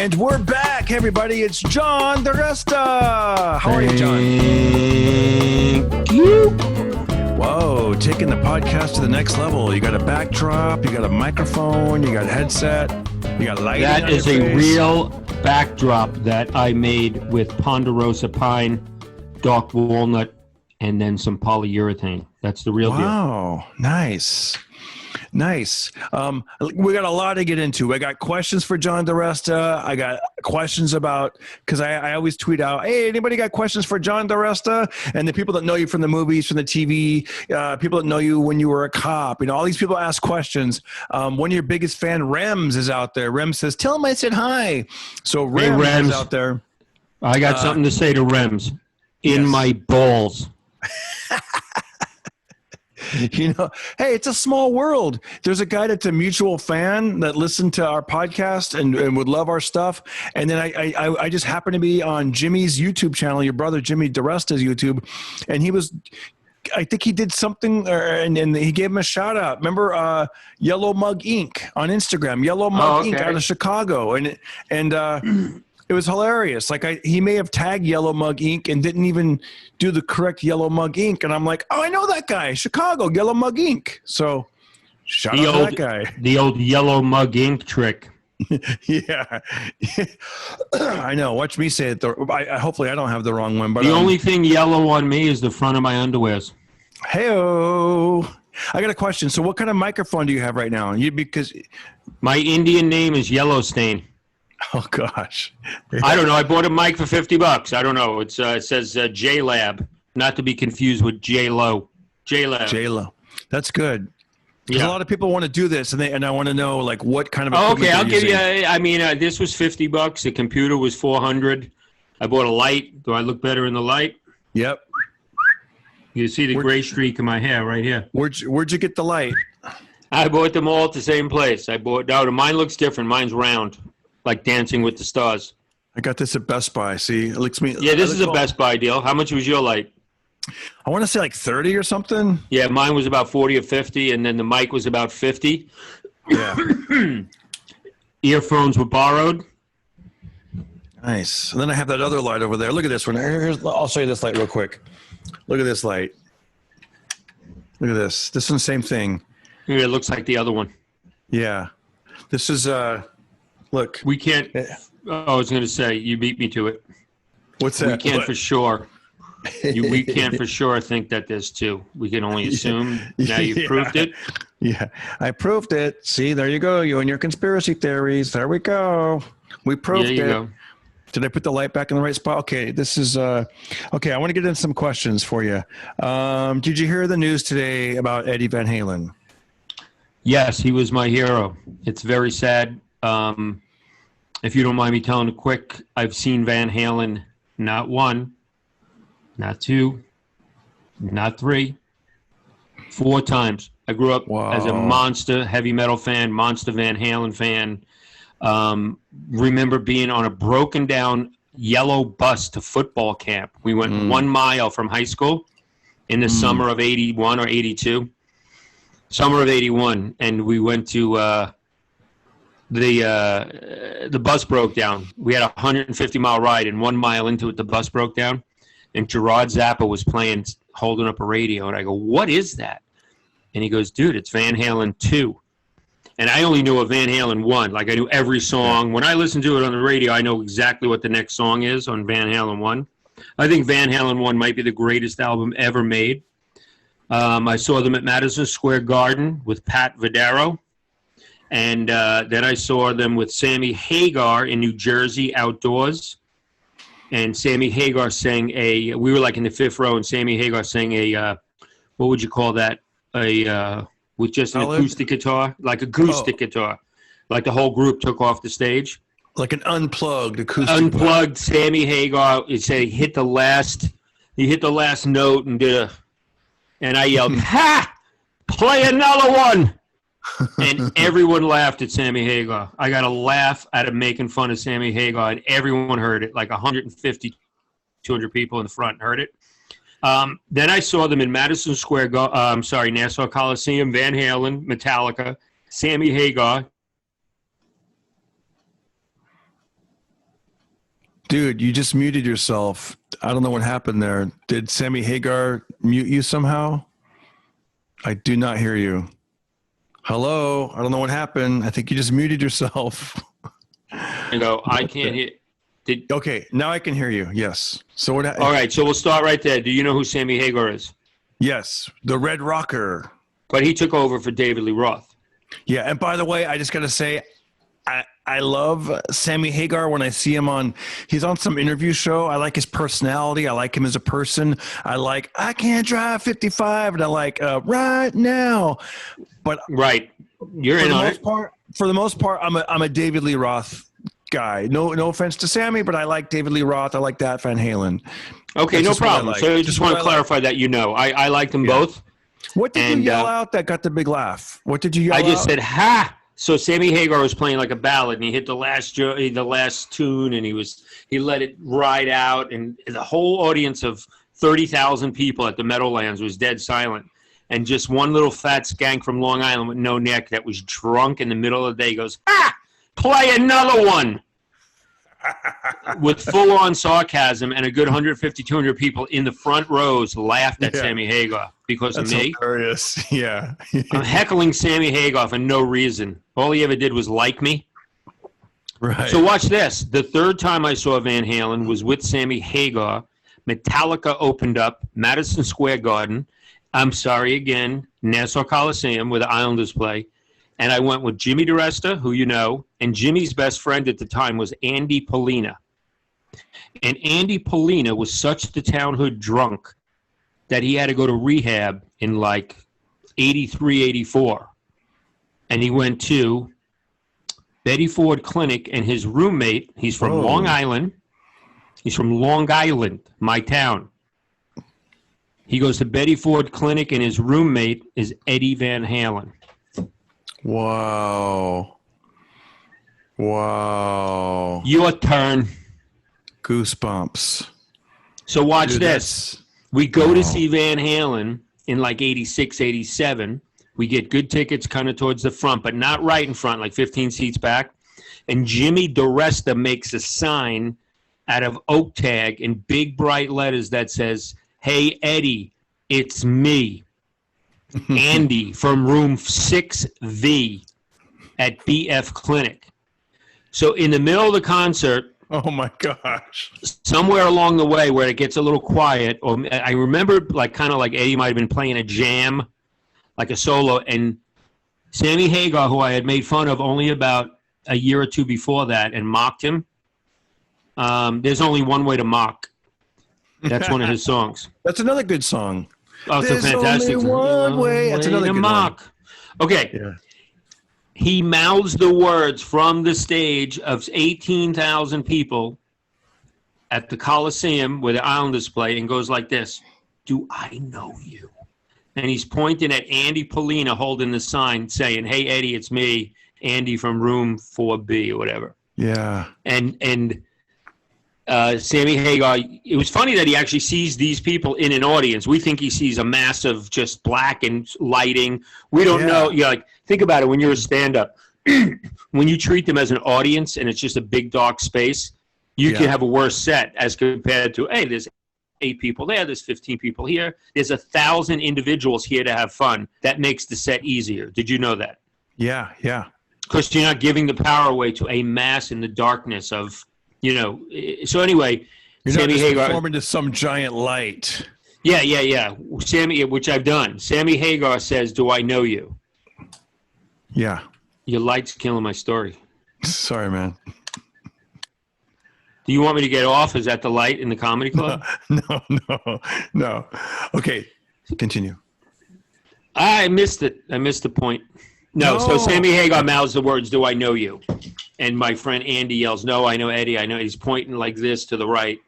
And we're back, everybody. It's John DiResta. How are you, John? Thank you. Whoa, taking the podcast to the next level. You got a backdrop, you got a microphone, you got a headset, you got lighting. That is a real backdrop that I made with ponderosa pine, dark walnut, and then some polyurethane. That's the real deal. Wow, nice. Nice. We got a lot to get into. I got questions for John DiResta. I got questions about, because I always tweet out, hey, anybody got questions for John DiResta? And the people that know you from the movies, from the TV, people that know you when you were a cop, all these people ask questions. One of your biggest fan, Rems, is out there. Rems says, tell him I said hi. So Rems is out there. I got something to say to Rems. In my balls. Hey, it's a small world. There's a guy that's a mutual fan that listened to our podcast and would love our stuff. And then I just happened to be on Jimmy's YouTube channel, your brother Jimmy DiResta's YouTube, and I think he did something, and he gave him a shout out. Remember Yellow Mug Inc. on Instagram, Yellow Mug Inc. out of Chicago, and it was hilarious. Like he may have tagged Yellow Mug Inc. and didn't even do the correct Yellow Mug Inc. And I'm like, oh, I know that guy, Chicago, Yellow Mug Inc. So shout out to that guy. The old Yellow Mug Inc. trick. Yeah. I know. Watch me say it. Hopefully I don't have the wrong one. But the only thing yellow on me is the front of my underwears. Hey-o. I got a question. So what kind of microphone do you have right now? Because my Indian name is Yellowstain. Oh gosh, I don't know. I bought a mic for $50. I don't know. It says J Lab, not to be confused with J Lo. J Lab. J Lo. That's good. Because a lot of people want to do this, and I want to know like what kind of. Okay, I'll give you. I mean, this was $50. The computer was $400. I bought a light. Do I look better in the light? Yep. You see the gray streak in my hair right here. Where'd you get the light? I bought them all at the same place. Mine looks different. Mine's round. Like Dancing with the Stars. I got this at Best Buy. See, it looks me. Yeah, this is a Best Buy deal. How much was your light? I want to say like 30 or something. Yeah, mine was about 40 or 50, and then the mic was about 50. Yeah. Earphones were borrowed. Nice. And then I have that other light over there. Look at this one. I'll show you this light real quick. Look at this light. Look at this. This one's the same thing. Yeah, it looks like the other one. Yeah. This is look. We can't. I was going to say, you beat me to it. What's that? We can't for sure. We can't for sure think that there's two. We can only assume. Now you've proved it. Yeah, I proved it. See, there you go. You and your conspiracy theories. There we go. We proved it. Go. Did I put the light back in the right spot? Okay, this is okay. I want to get into some questions for you. Did you hear the news today about Eddie Van Halen? Yes, he was my hero. It's very sad. If you don't mind me telling a quick, I've seen Van Halen not one, not two, not three, 4 times. I grew up as a monster heavy metal fan, monster Van Halen fan. Remember being on a broken down yellow bus to football camp. We went 1 mile from high school in the summer of 81 or 82. Summer of 81, and we went to the bus broke down. We had a 150-mile ride, and 1 mile into it, the bus broke down, and Gerard Zappa was playing, holding up a radio, and I go, what is that? And he goes, dude, it's Van Halen 2. And I only knew of Van Halen 1. Like, I knew every song. When I listen to it on the radio, I know exactly what the next song is on Van Halen 1. I think Van Halen 1 might be the greatest album ever made. I saw them at Madison Square Garden with Pat Vidaro. And then I saw them with Sammy Hagar in New Jersey outdoors. And Sammy Hagar sang we were like in the 5th row, and Sammy Hagar sang what would you call that? With just an acoustic guitar, like acoustic guitar. Like the whole group took off the stage. Like an unplugged acoustic. Unplugged Sammy Hagar. He said he hit the last note and and I yelled, ha! Play another one! And everyone laughed at Sammy Hagar. I got a laugh out of making fun of Sammy Hagar, and everyone heard it. Like 150, 200 people in the front heard it. Then I saw them in Madison Square, Nassau Coliseum, Van Halen, Metallica, Sammy Hagar. Dude, you just muted yourself. I don't know what happened there. Did Sammy Hagar mute you somehow? I do not hear you. Hello? I don't know what happened. I think you just muted yourself. I go, I can't hear. Okay, now I can hear you. Yes. So what? All right, so we'll start right there. Do you know who Sammy Hagar is? Yes, the Red Rocker. But he took over for David Lee Roth. Yeah, and by the way, I just got to say, I love Sammy Hagar when I see him he's on some interview show. I like his personality. I like him as a person. I can't drive 55, and I like right now. But right, you're in on it. For the most part, I'm a David Lee Roth guy. No offense to Sammy, but I like David Lee Roth. I like that Van Halen. Okay, no problem. So I just want to clarify that I like them both. What did you yell out that got the big laugh? What did you yell out? I just said, ha! So Sammy Hagar was playing like a ballad, and he hit the last tune, and he let it ride out, and the whole audience of 30,000 people at the Meadowlands was dead silent. And just one little fat skank from Long Island with no neck that was drunk in the middle of the day goes, "Ah, play another one!" with full-on sarcasm, and a good 150, 200 people in the front rows laughed at Sammy Hagar because of me. Hilarious. Yeah. I'm heckling Sammy Hagar for no reason. All he ever did was like me. Right. So watch this. The third time I saw Van Halen was with Sammy Hagar. Metallica opened up Madison Square Garden. I'm sorry again, Nassau Coliseum where the Islanders play. And I went with Jimmy DiResta, who you know, and Jimmy's best friend at the time was Andy Polina. And Andy Polina was such the town hood drunk that he had to go to rehab in like 83, 84. And he went to Betty Ford Clinic, and his roommate, he's from Long Island. He's from Long Island, my town. He goes to Betty Ford Clinic, and his roommate is Eddie Van Halen. Wow. Your turn. Goosebumps. So watch this. We go to see Van Halen in like 86, 87. We get good tickets kind of towards the front, but not right in front, like 15 seats back. And Jimmy DiResta makes a sign out of oak tag in big bright letters that says, "Hey, Eddie, it's me. Andy from room 6V at BF Clinic." So in the middle of the concert, oh my gosh, somewhere along the way where it gets a little quiet, or I remember like kind of like Eddie might have been playing a jam, like a solo, and Sammy Hagar, who I had made fun of only about a year or two before that and mocked him. There's only one way to mock. That's one of his songs. That's another good song. Oh, it's a fantastic only one way. That's another good mock. One. Okay. Yeah. He mouths the words from the stage of 18,000 people at the Coliseum where the Islanders play and goes like this: "Do I know you?" And he's pointing at Andy Polina holding the sign saying, "Hey, Eddie, it's me, Andy from room 4B," or whatever. Yeah. And Sammy Hagar, it was funny that he actually sees these people in an audience. We think he sees a massive just black and lighting. We don't know. You know, like, think about it when you're a stand-up. When you treat them as an audience and it's just a big dark space, you can have a worse set as compared to, hey, there's 8 people there's 15 people here. There's 1,000 individuals here to have fun. That makes the set easier. Did you know that? Yeah, yeah. Because you're not giving the power away to a mass in the darkness of, you know. So anyway, you're Sammy not just Hagar performing to some giant light. Yeah. Sammy, which I've done. Sammy Hagar says, "Do I know you?" Yeah. Your light's killing my story. Sorry, man. Do you want me to get off? Is that the light in the comedy club? No. Okay, continue. I missed it. I missed the point. No. So Sammy Hagar mouths the words, "Do I know you?" And my friend Andy yells, "No, I know Eddie. I know." He's pointing like this to the right.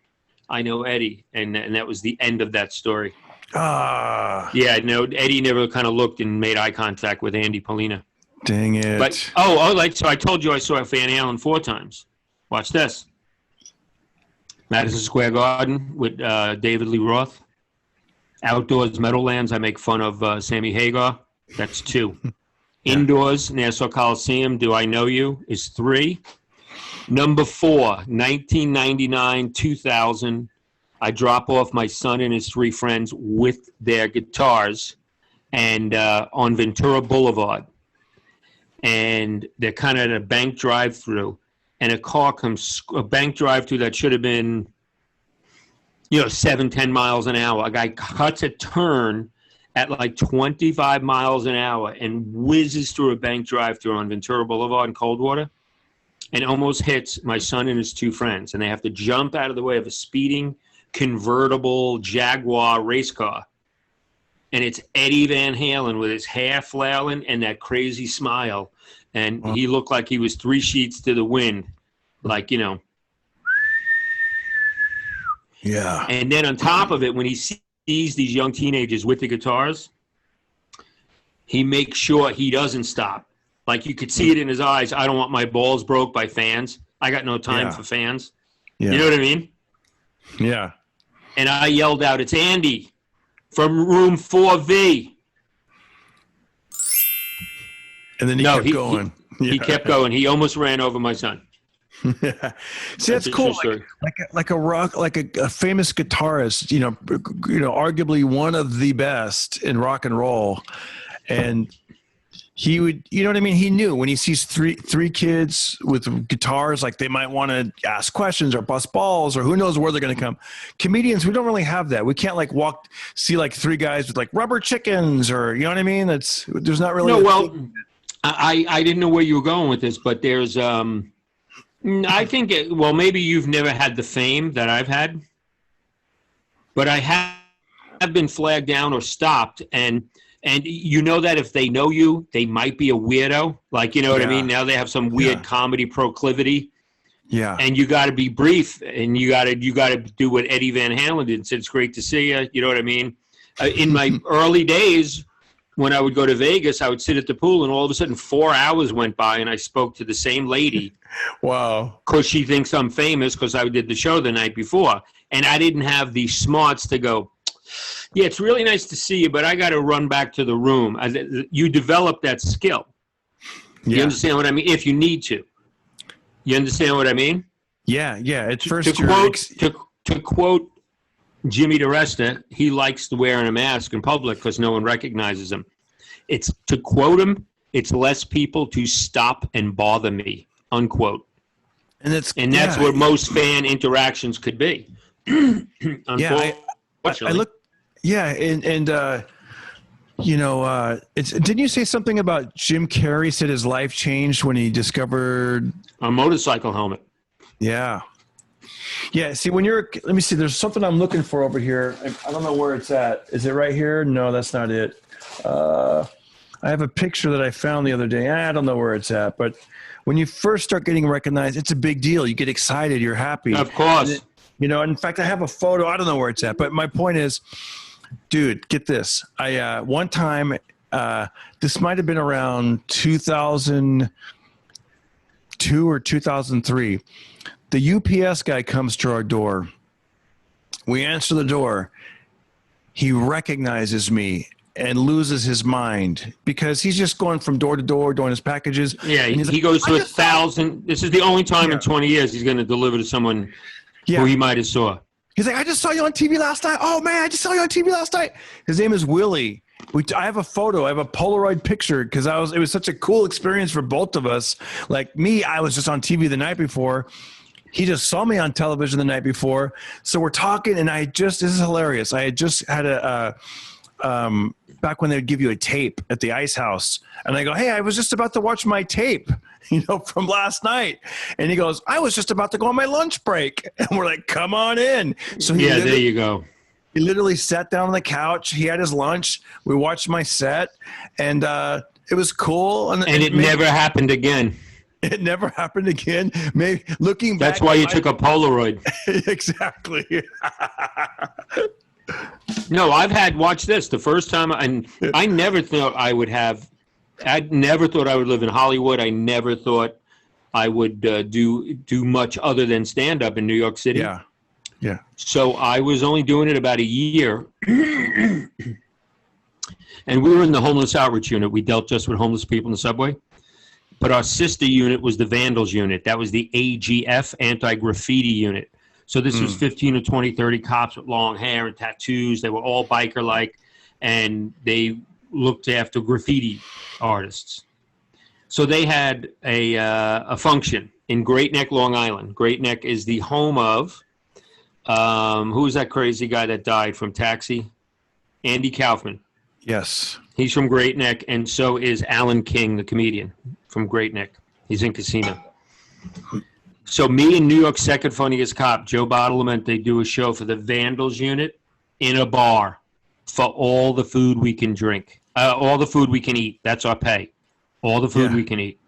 "I know Eddie." And that was the end of that story. Yeah, no, Eddie never kind of looked and made eye contact with Andy Polina. Dang it. But, so I told you I saw Van Halen 4 times. Watch this. Madison Square Garden with David Lee Roth. Outdoors, Meadowlands, I make fun of Sammy Hagar. That's 2. Indoors, Nassau Coliseum, "Do I Know You?" is 3. Number 4, 1999, 2000. I drop off my son and his 3 friends with their guitars and on Ventura Boulevard. And they're kind of at a bank drive-through. And a car comes, a bank drive-through that should have been, 7, 10 miles an hour. A guy cuts a turn at like 25 miles an hour and whizzes through a bank drive-through on Ventura Boulevard in Coldwater and almost hits my son and his 2 friends. And they have to jump out of the way of a speeding convertible Jaguar race car. And it's Eddie Van Halen with his hair flailing and that crazy smile. And he looked like he was 3 sheets to the wind, like, Yeah. And then on top of it, when he sees these young teenagers with the guitars, he makes sure he doesn't stop. Like you could see it in his eyes. I don't want my balls broke by fans. I got no time for fans. Yeah. You know what I mean? Yeah. And I yelled out, "It's Andy from room 4V." And then he kept going. He kept going. He almost ran over my son. Yeah. See, that's cool. Like a famous guitarist, arguably one of the best in rock and roll. And he would, you know what I mean? He knew when he sees three kids with guitars, like they might want to ask questions or bust balls or who knows where they're going to come. Comedians, we don't really have that. We can't see 3 guys with like rubber chickens or, you know what I mean? There's not really. No, well, I didn't know where you were going with this, but there's, I think, maybe you've never had the fame that I've had, but I have been flagged down or stopped. And you know that if they know you, they might be a weirdo. Like, you know what I mean? Now they have some weird comedy proclivity. Yeah. And you got to be brief, and you got to do what Eddie Van Halen did and said, "It's great to see you." You know what I mean? In my early days, when I would go to Vegas, I would sit at the pool, and all of a sudden 4 hours went by, and I spoke to the same lady. Wow. Because she thinks I'm famous because I did the show the night before. And I didn't have the smarts to go, "Yeah, it's really nice to see you, but I got to run back to the room." You develop that skill. Yeah. You understand what I mean? If you need to. You understand what I mean? Yeah, yeah. It's to quote Jimmy DiResta, he likes wearing a mask in public because no one recognizes him. It's to quote him, "It's less people to stop and bother me," unquote. And that's what most fan interactions could be. Yeah, I look. Yeah, didn't you say something about Jim Carrey said his life changed when he discovered a motorcycle helmet? Yeah. Yeah, see, let me see, there's something I'm looking for over here. I don't know where it's at. Is it right here? No, that's not it. I have a picture that I found the other day. I don't know where it's at, but when you first start getting recognized, it's a big deal. You get excited. You're happy. Of course. In fact, I have a photo. I don't know where it's at, but my point is, dude, get this. One time, this might have been around 2002 or 2003. The UPS guy comes to our door. We answer the door. He recognizes me and loses his mind because he's just going from door to door doing his packages. Yeah, he goes to 1,000. This is the only time in 20 years he's going to deliver to someone who he might have saw. He's like, "I just saw you on TV last night. Oh, man, I just saw you on TV last night." His name is Willie. I have a photo. I have a Polaroid picture because it was such a cool experience for both of us. Like me, I was just on TV the night before. He just saw me on television the night before. So we're talking, and this is hilarious. I had just had back when they would give you a tape at the Ice House. And I go, "Hey, I was just about to watch my tape, from last night." And he goes, "I was just about to go on my lunch break." And we're like, "Come on in." So there you go. He literally sat down on the couch. He had his lunch. We watched my set, and it was cool. And it never happened again. It never happened again. Maybe looking back. That's why you took a Polaroid. Exactly. No, watch this. The first time, and I never thought I would live in Hollywood. I never thought I would do much other than stand up in New York City. Yeah. Yeah. So I was only doing it about a year. And we were in the homeless outreach unit. We dealt just with homeless people in the subway. But our sister unit was the Vandals unit. That was the AGF, anti-graffiti unit. So this was 15 or 20, 30 cops with long hair and tattoos. They were all biker-like, and they looked after graffiti artists. So they had a function in Great Neck, Long Island. Great Neck is the home of, who was that crazy guy that died from Taxi? Andy Kaufman. Yes. He's from Great Neck, and so is Alan King, the comedian from Great Neck. He's in Casino. So me and New York's second funniest cop, Joe Bottlement, they do a show for the Vandals unit in a bar for all the food we can drink, all the food we can eat. That's our pay. All the food we can eat.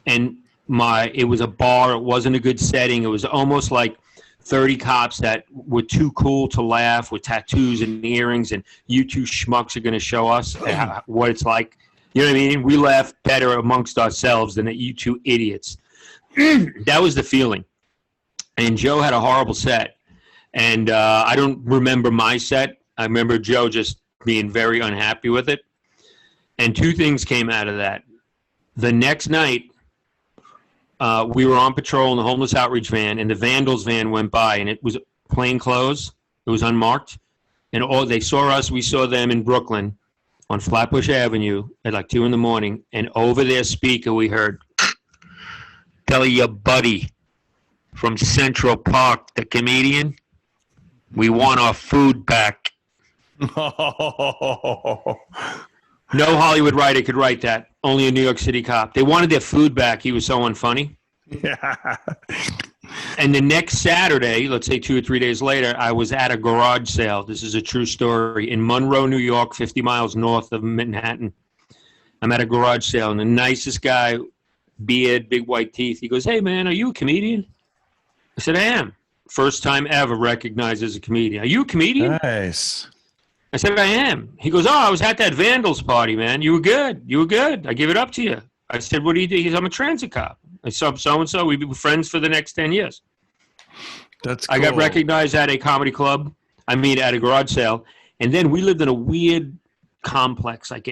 And it was a bar. It wasn't a good setting. It was almost like 30 cops that were too cool to laugh with tattoos and earrings, and you two schmucks are going to show us what it's like. You know what I mean? We laugh better amongst ourselves than at you two idiots. That was the feeling. And Joe had a horrible set. And I don't remember my set. I remember Joe just being very unhappy with it. And two things came out of that. The next night, we were on patrol in the homeless outreach van, and the Vandals van went by, and it was plain clothes. It was unmarked. And they saw us. We saw them in Brooklyn on Flatbush Avenue at like 2 a.m. And over their speaker, we heard, "Tell your buddy from Central Park, the comedian, we want our food back." No Hollywood writer could write that. Only a New York City cop. They wanted their food back. He was so unfunny. Yeah. And the next Saturday, let's say 2 or 3 days later, I was at a garage sale. This is a true story. In Monroe, New York, 50 miles north of Manhattan. I'm at a garage sale, and the nicest guy, beard, big white teeth, he goes, "Hey, man, are you a comedian?" I said, "I am." First time ever recognized as a comedian. "Are you a comedian?" Nice. I said, "I am." He goes, "Oh, I was at that Vandals party, man. You were good. You were good. I give it up to you." I said, "What do you do?" He goes, "I'm a transit cop." I said, "So-and-so. We've been friends for the next 10 years. That's cool. I got recognized at a comedy club. At a garage sale. And then we lived in a weird complex, like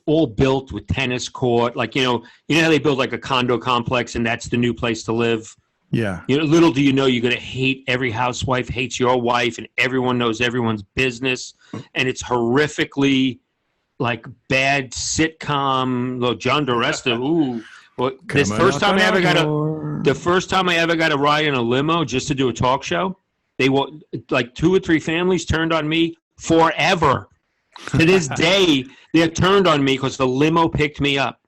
all built with tennis court. Like, you know how they build like a condo complex, and that's the new place to live? Yeah. Little do you know, you're going to hate every housewife, hates your wife, and everyone knows everyone's business. And it's horrifically like bad sitcom. Look, John DiResta, ooh. Well, the first time I ever got a ride in a limo just to do a talk show, they were like 2 or 3 families turned on me forever. To this day, they're turned on me because the limo picked me up.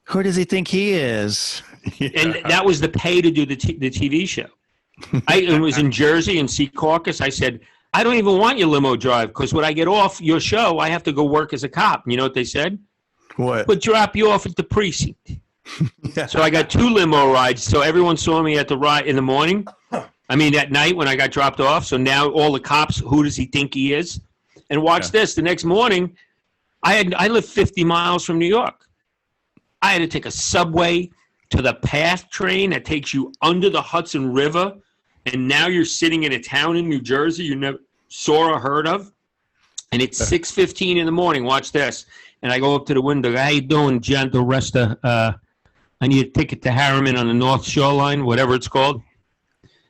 Who does he think he is? Yeah. And that was the pay to do the TV show. It was in Jersey, in Secaucus. I said, "I don't even want your limo drive, because when I get off your show, I have to go work as a cop." You know what they said? What? "But drop you off at the precinct." Yeah. So I got 2 limo rides. So everyone saw me at the ride in the morning. At night when I got dropped off. So now all the cops, who does he think he is? And watch this. The next morning, I live 50 miles from New York. I had to take a subway to the PATH train that takes you under the Hudson River, and now you're sitting in a town in New Jersey you never saw or heard of, and it's 6:15 in the morning. Watch this. And I go up to the window. "How you doing, John DiResta? I need a ticket to Harriman on the North Shoreline," whatever it's called.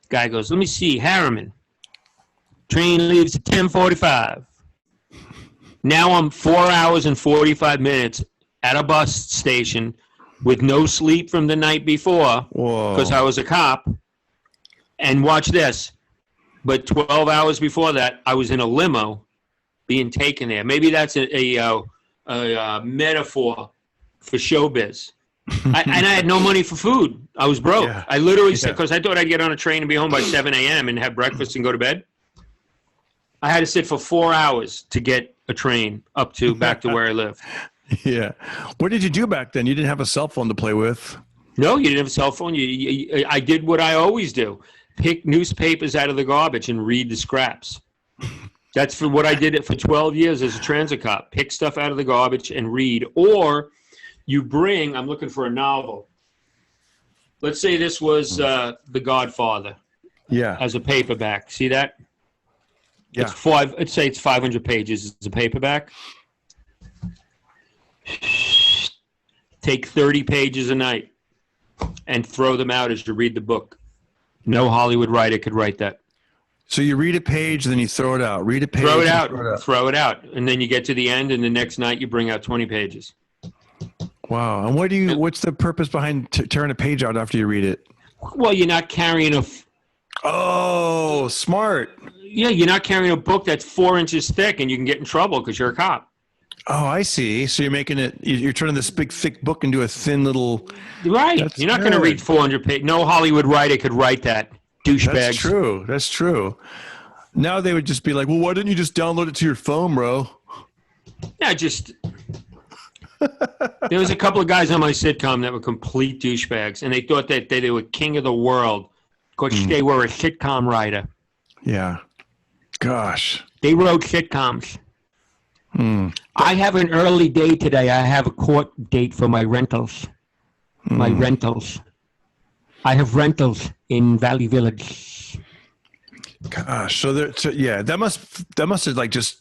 Guy goes, "Let me see, Harriman. Train leaves at 10:45. Now I'm 4 hours and 45 minutes at a bus station with no sleep from the night before because I was a cop. And watch this. But 12 hours before that, I was in a limo being taken there. Maybe that's a metaphor for showbiz. And I had no money for food. I was broke. Yeah. I literally said, because I thought I'd get on a train and be home by 7 a.m. and have breakfast and go to bed. I had to sit for 4 hours to get a train back to where I live. Yeah. What did you do back then? You didn't have a cell phone to play with. No, you didn't have a cell phone. I did what I always do. Pick newspapers out of the garbage and read the scraps. That's for what I did for 12 years as a transit cop. Pick stuff out of the garbage and read. Or I'm looking for a novel. Let's say this was The Godfather. Yeah. As a paperback. See that? Yeah. Let's say it's 500 pages. It's a paperback. take 30 pages a night and throw them out as you read the book. No Hollywood writer could write that. So you read a page, then you throw it out. Read a page, throw it out, and then you get to the end, and the next night you bring out 20 pages. Wow. And what's the purpose behind tearing a page out after you read it? Well, you're not carrying Oh, smart. Yeah, you're not carrying a book that's 4 inches thick, and you can get in trouble because you're a cop. Oh, I see. So you're turning this big, thick book into a thin little... Right. You're not going to read 400 pages. No Hollywood writer could write that. Douchebags. That's true. Now they would just be like, well, why didn't you just download it to your phone, bro? Yeah, there was a couple of guys on my sitcom that were complete douchebags, and they thought that they were king of the world because they were a sitcom writer. Yeah. Gosh. They wrote sitcoms. I have an early day today. I have a court date for my rentals. My rentals. I have rentals in Valley Village. Gosh. So that must have like just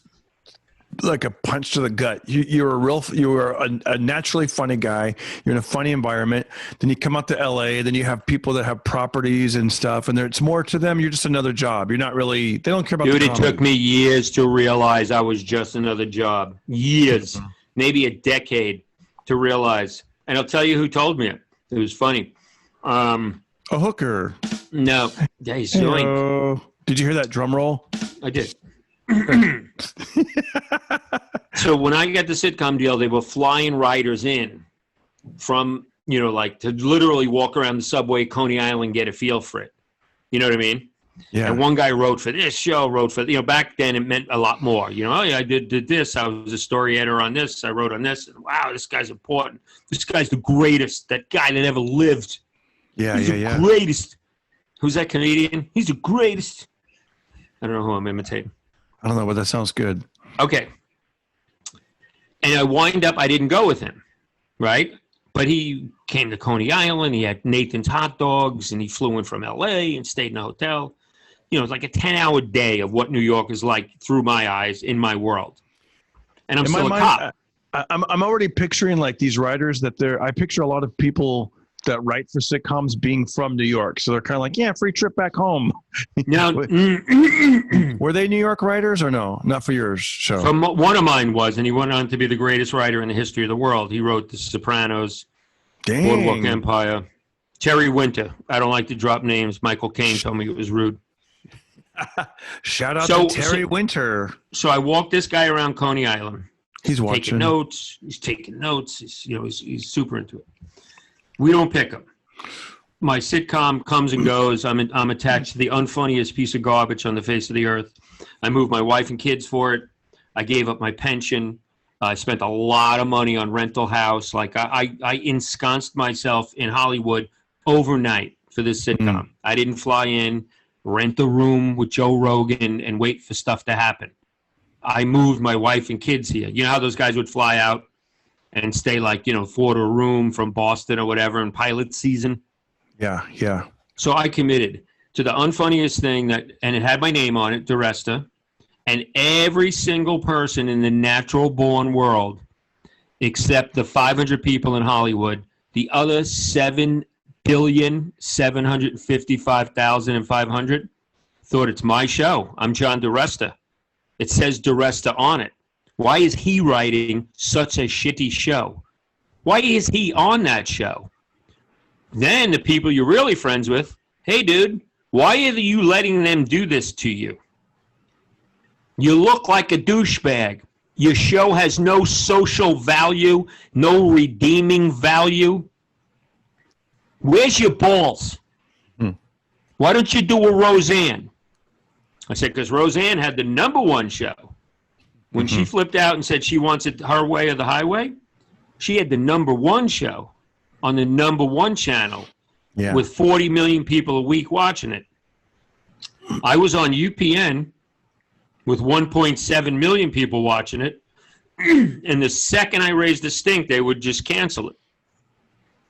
like a punch to the gut. You were a naturally funny guy. You're in a funny environment. Then you come out to LA. Then you have people that have properties and stuff, and it's more to them. You're just another job. You're not really. They don't care about. Dude, it took me years to realize I was just another job. Years, maybe a decade, to realize. And I'll tell you who told me it. It was funny. A hooker. No. Yeah, he's yoink. Did you hear that drum roll? I did. So when I got the sitcom deal, they were flying writers in from, like to literally walk around the subway, Coney Island, get a feel for it. You know what I mean? Yeah. And one guy wrote for this show, back then it meant a lot more. Oh yeah, I did this. I was a story editor on this. I wrote on this. And wow, this guy's important. This guy's the greatest. That guy that ever lived. Yeah, He's the greatest. Who's that comedian? He's the greatest. I don't know who I'm imitating. I don't know, but that sounds good. Okay. And I didn't go with him, right? But he came to Coney Island. He had Nathan's hot dogs, and he flew in from L.A. and stayed in a hotel. It's like a 10-hour day of what New York is like through my eyes in my world. And I'm still a cop. I'm already picturing like these writers I picture a lot of people that write for sitcoms being from New York. So they're kind of like, yeah, free trip back home. Now, were they New York writers or no? Not for your show. One of mine was, and he went on to be the greatest writer in the history of the world. He wrote The Sopranos, Boardwalk Empire, Terry Winter. I don't like to drop names. Michael Caine told me it was rude. Shout out to Terry Winter. So I walked this guy around Coney Island. He's watching. He's taking notes. He's super into it. We don't pick him. My sitcom comes and goes. I'm attached to the unfunniest piece of garbage on the face of the earth. I moved my wife and kids for it. I gave up my pension. I spent a lot of money on rental house. Like I ensconced myself in Hollywood overnight for this sitcom. I didn't fly in, rent a room with Joe Rogan, and wait for stuff to happen. I moved my wife and kids here. You know how those guys would fly out and stay afford a room from Boston or whatever in pilot season? Yeah. So I committed to the unfunniest thing and it had my name on it, DiResta, and every single person in the natural born world, except the 500 people in Hollywood, the other 7,755,500 thought it's my show. I'm John DiResta. It says DiResta on it. Why is he writing such a shitty show? Why is he on that show? Then the people you're really friends with, hey, dude, why are you letting them do this to you? You look like a douchebag. Your show has no social value, no redeeming value. Where's your balls? Why don't you do a Roseanne? I said, because Roseanne had the #1 show. When she flipped out and said she wants it her way or the highway, she had the #1 show on the #1 channel with 40 million people a week watching it. I was on UPN with 1.7 million people watching it, and the second I raised a stink, they would just cancel it.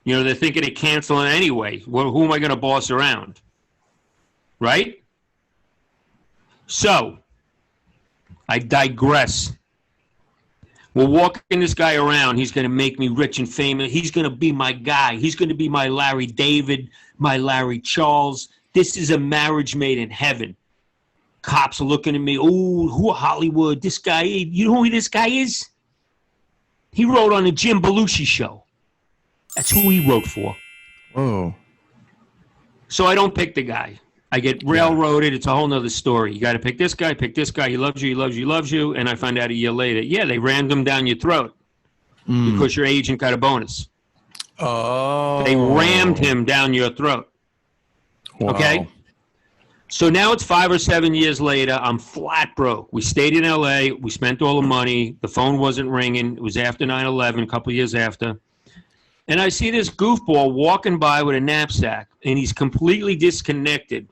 They're thinking of canceling anyway. Well, who am I going to boss around? Right? So, I digress. We're walking this guy around. He's going to make me rich and famous. He's going to be my guy. He's going to be my Larry David, my Larry Charles. This is a marriage made in heaven. Cops are looking at me. Oh, who Hollywood? This guy, you know who this guy is? He wrote on the Jim Belushi show. That's who he wrote for. Oh. So I don't pick the guy. I get railroaded. It's a whole nother story. You got to pick this guy, pick this guy. He loves you, he loves you, he loves you. And I find out a year later, yeah, they rammed him down your throat because your agent got a bonus. Oh. They rammed him down your throat. Wow. Okay? So now it's 5 or 7 years later. I'm flat broke. We stayed in L.A. We spent all the money. The phone wasn't ringing. It was after 9/11, a couple of years after. And I see this goofball walking by with a knapsack, and he's completely disconnected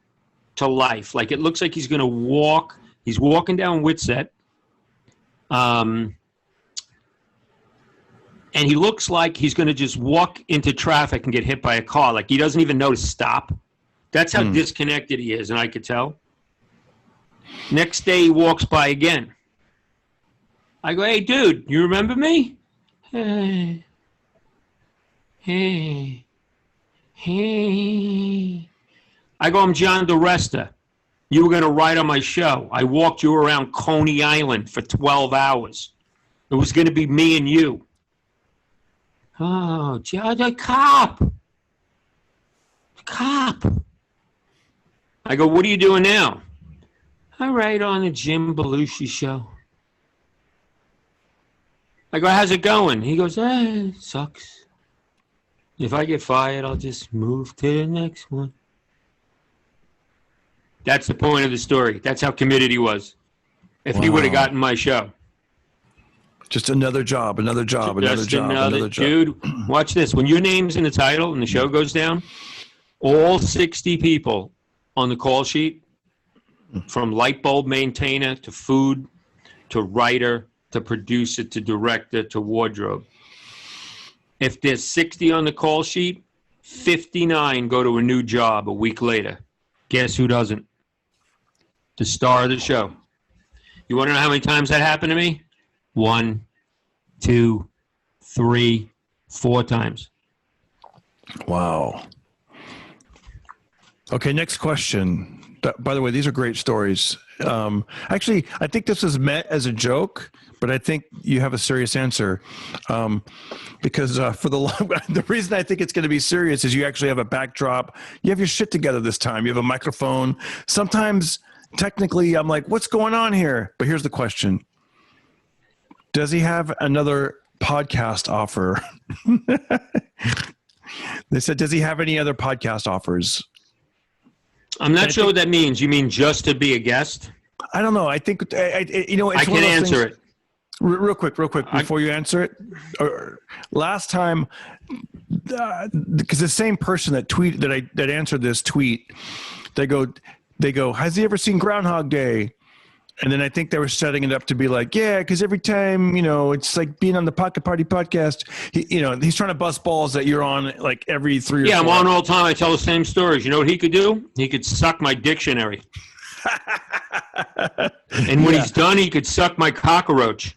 to life. Like, it looks like he's going to walk. He's walking down Whitsett. And he looks like he's going to just walk into traffic and get hit by a car. Like, he doesn't even know to stop. That's how disconnected he is, and I could tell. Next day, he walks by again. I go, hey, dude, you remember me? Hey. I go, I'm John DiResta. You were going to write on my show. I walked you around Coney Island for 12 hours. It was going to be me and you. Oh, John, the cop. Cop. I go, what are you doing now? I write on the Jim Belushi show. I go, how's it going? He goes, it sucks. If I get fired, I'll just move to the next one. That's the point of the story. That's how committed he was. If he would have gotten my show. Just another job, another job, another job, another job. Dude, watch this. When your name's in the title and the show goes down, all 60 people on the call sheet, from light bulb maintainer to food to writer to producer to director to wardrobe. If there's 60 on the call sheet, 59 go to a new job a week later. Guess who doesn't? The star of the show. You want to know how many times that happened to me? 1, 2, 3, 4 times. Wow. Okay, next question. By the way, these are great stories. Actually, I think this was meant as a joke, but I think you have a serious answer. Because for the reason I think it's going to be serious is you actually have a backdrop. You have your shit together this time. You have a microphone. Sometimes, technically, I'm like, what's going on here? But here's the question. Does he have another podcast offer? They said, does he have any other podcast offers? I'm not sure what that means. You mean just to be a guest? I don't know. I think, you know, it's I can answer it. Real quick, before you answer it. Last time, because the same person that answered this tweet, they go, has he ever seen Groundhog Day? And then I think they were setting it up to be like, yeah, because every time, you know, it's like being on the Pocket Party podcast. He's trying to bust balls that you're on like every 3 or 4. Yeah, I'm on all the time. I tell the same stories. You know what he could do? He could suck my dictionary. And when he's done, he could suck my cockroach.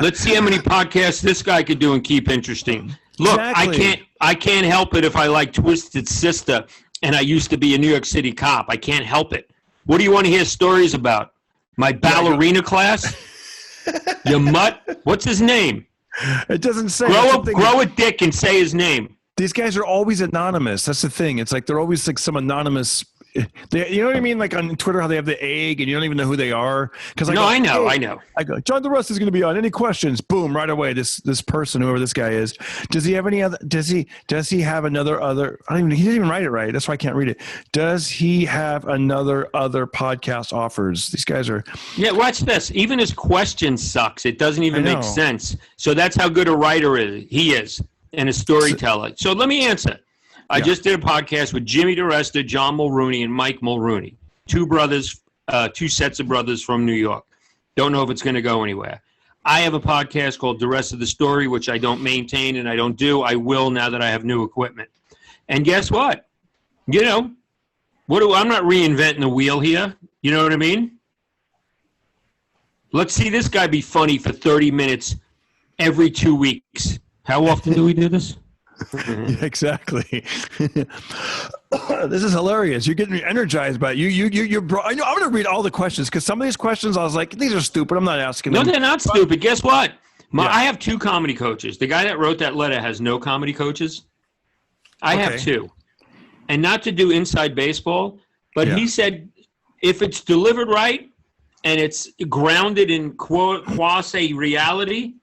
Let's see how many podcasts this guy could do and keep interesting. Look, exactly. I can't help it if I like Twisted Sister and I used to be a New York City cop. I can't help it. What do you want to hear stories about? My ballerina class? Your mutt? What's his name? It doesn't say. Grow a dick and say his name. These guys are always anonymous. That's the thing. It's like they're always like some anonymous. You know what I mean? Like on Twitter, how they have the egg and you don't even know who they are. Because I know. I go, John DiResta is going to be on. Any questions? Boom! Right away. This person, whoever this guy is, does he have any other? Does he have another? I don't even. He didn't even write it right. That's why I can't read it. Does he have other podcast offers? These guys are. Yeah, watch this. Even his question sucks. It doesn't even make sense. So that's how good a writer he is and a storyteller. So let me answer. I just did a podcast with Jimmy DiResta, John Mulrooney, and Mike Mulrooney. 2 brothers, 2 sets of brothers from New York. Don't know if it's going to go anywhere. I have a podcast called DiResta the Story, which I don't maintain and I don't do. I will now that I have new equipment. And guess what? You know, I'm not reinventing the wheel here. You know what I mean? Let's see this guy be funny for 30 minutes every 2 weeks. How often do we do this? Yeah, exactly. This is hilarious. You're getting me energized by it. You're bro. I know. I'm going to read all the questions because some of these questions I was like, these are stupid. I'm not asking them. No, they're not stupid. Guess what? I have 2 comedy coaches. The guy that wrote that letter has no comedy coaches. I have 2. And not to do inside baseball, but he said if it's delivered right and it's grounded in quasi reality,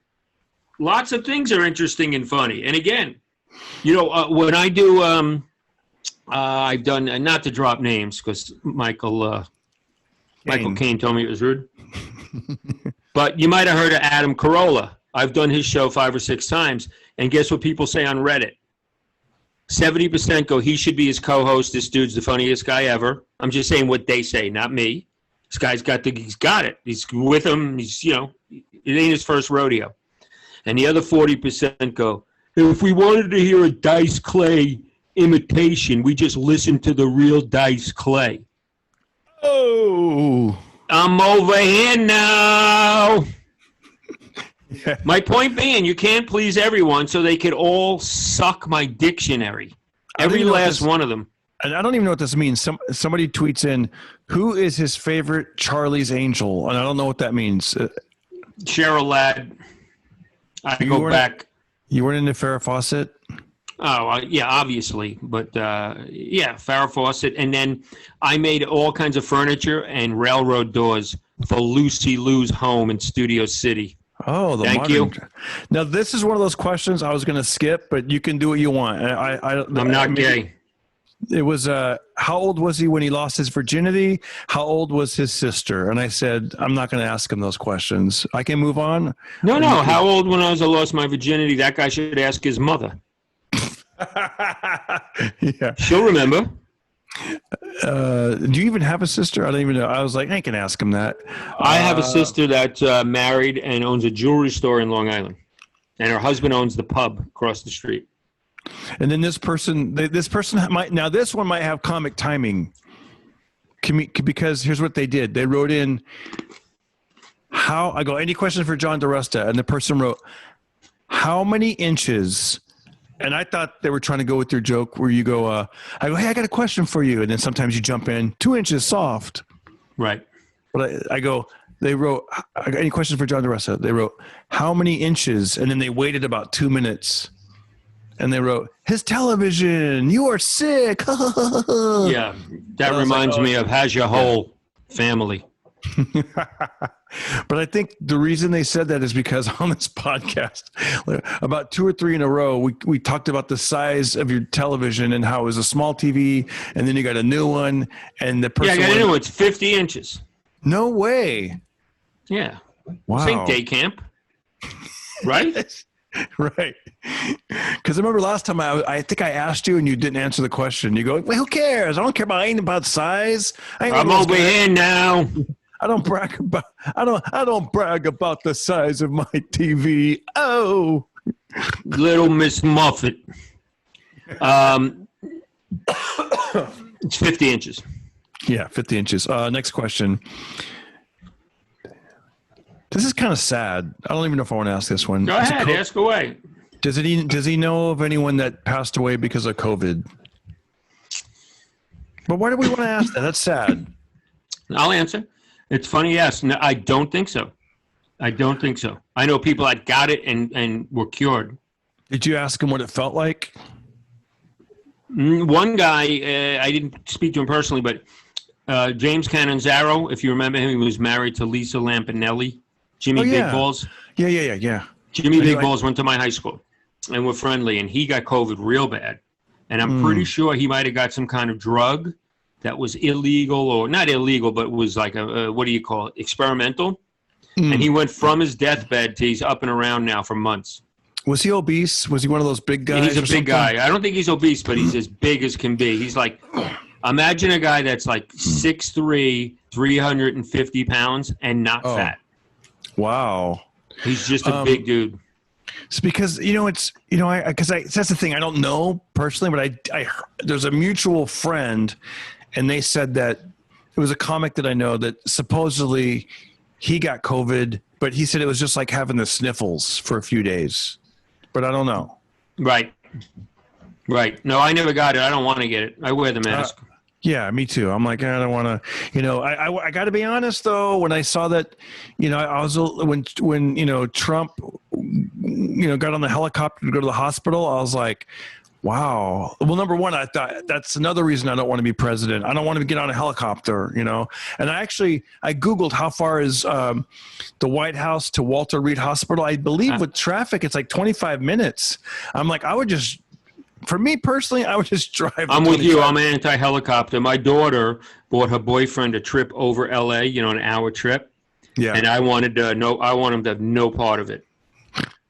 lots of things are interesting and funny. And again, when I do, I've done, not to drop names because Michael Caine told me it was rude. But you might have heard of Adam Carolla. I've done his show 5 or 6 times. And guess what people say on Reddit? 70% go, he should be his co-host. This dude's the funniest guy ever. I'm just saying what they say, not me. This guy's got it. He's with him. He's, it ain't his first rodeo. And the other 40% go, if we wanted to hear a Dice Clay imitation, we just listen to the real Dice Clay. Oh. I'm over here now. Yeah. My point being, you can't please everyone, so they could all suck my dictionary. Every last one of them. And I don't even know what this means. Somebody tweets in, who is his favorite Charlie's Angel? And I don't know what that means. Cheryl Ladd. I go back. You weren't into Farrah Fawcett? Oh, yeah, obviously. But, Farrah Fawcett. And then I made all kinds of furniture and railroad doors for Lucy Lou's home in Studio City. Oh, thank you. Now, this is one of those questions I was going to skip, but you can do what you want. I'm not gay. It was, how old was he when he lost his virginity? How old was his sister? And I said, I'm not going to ask him those questions. I can move on. No. How old when I lost my virginity? That guy should ask his mother. Yeah. She'll remember. Do you even have a sister? I don't even know. I was like, I can ask him that. I have a sister that's married and owns a jewelry store in Long Island. And her husband owns the pub across the street. And then this person might, this one might have comic timing because here's what they did. They wrote in any questions for John DiResta? And the person wrote, how many inches? And I thought they were trying to go with your joke where you go, I go, hey, I got a question for you. And then sometimes you jump in 2 inches soft. Right. But they wrote, I got any questions for John DiResta? They wrote, how many inches? And then they waited about 2 minutes. And they wrote, his television, you are sick. Yeah, that reminds me of how's your whole family. But I think the reason they said that is because on this podcast, about 2 or 3 in a row, we talked about the size of your television and how it was a small TV, and then you got a new one, and the person. Yeah, I got a new one. It's 50 inches. No way. Yeah. Wow. This ain't day camp, right? Right. Because I remember last time I think I asked you and you didn't answer the question. You go, well, who cares? I don't care about size. I'm over here now. I don't brag about the size of my TV. Oh, Little Miss Muffet. It's 50 inches. Yeah, 50 inches. Next question. This is kind of sad. I don't even know if I want to ask this one. Go ahead, ask away. Does he know of anyone that passed away because of COVID? But why do we want to ask that? That's sad. I'll answer. It's funny, yes. No, I don't think so. I know people that got it and were cured. Did you ask him what it felt like? One guy, I didn't speak to him personally, but James Canonzaro, if you remember him, he was married to Lisa Lampanelli. Jimmy Big Balls. Yeah. Jimmy Big Balls went to my high school and were friendly, and he got COVID real bad. And I'm pretty sure he might have got some kind of drug that was illegal, or not illegal, but was like a what do you call it, experimental. And he went from his deathbed to he's up and around now for months. Was he obese? Was he one of those big guys? He's a big guy. I don't think he's obese, but he's as big as can be. He's like, imagine a guy that's like 6'3", 350 pounds, and not fat. Wow. He's just a big dude. It's because, that's the thing. I don't know personally, but I there's a mutual friend, and they said that it was a comic that I know that supposedly he got COVID, but he said it was just like having the sniffles for a few days. But I don't know. Right. No, I never got it. I don't want to get it. I wear the mask. Yeah, me too. I'm like, I don't want to, I got to be honest though. When I saw that, I was, when Trump, got on the helicopter to go to the hospital, I was like, wow. Well, number one, I thought that's another reason I don't want to be president. I don't want to get on a helicopter, and I Googled how far is the White House to Walter Reed Hospital. I believe with traffic, it's like 25 minutes. I'm like, for me personally, I would just drive. I'm with you. I'm anti-helicopter. My daughter bought her boyfriend a trip over LA, an hour trip. Yeah. And I want him to have no part of it.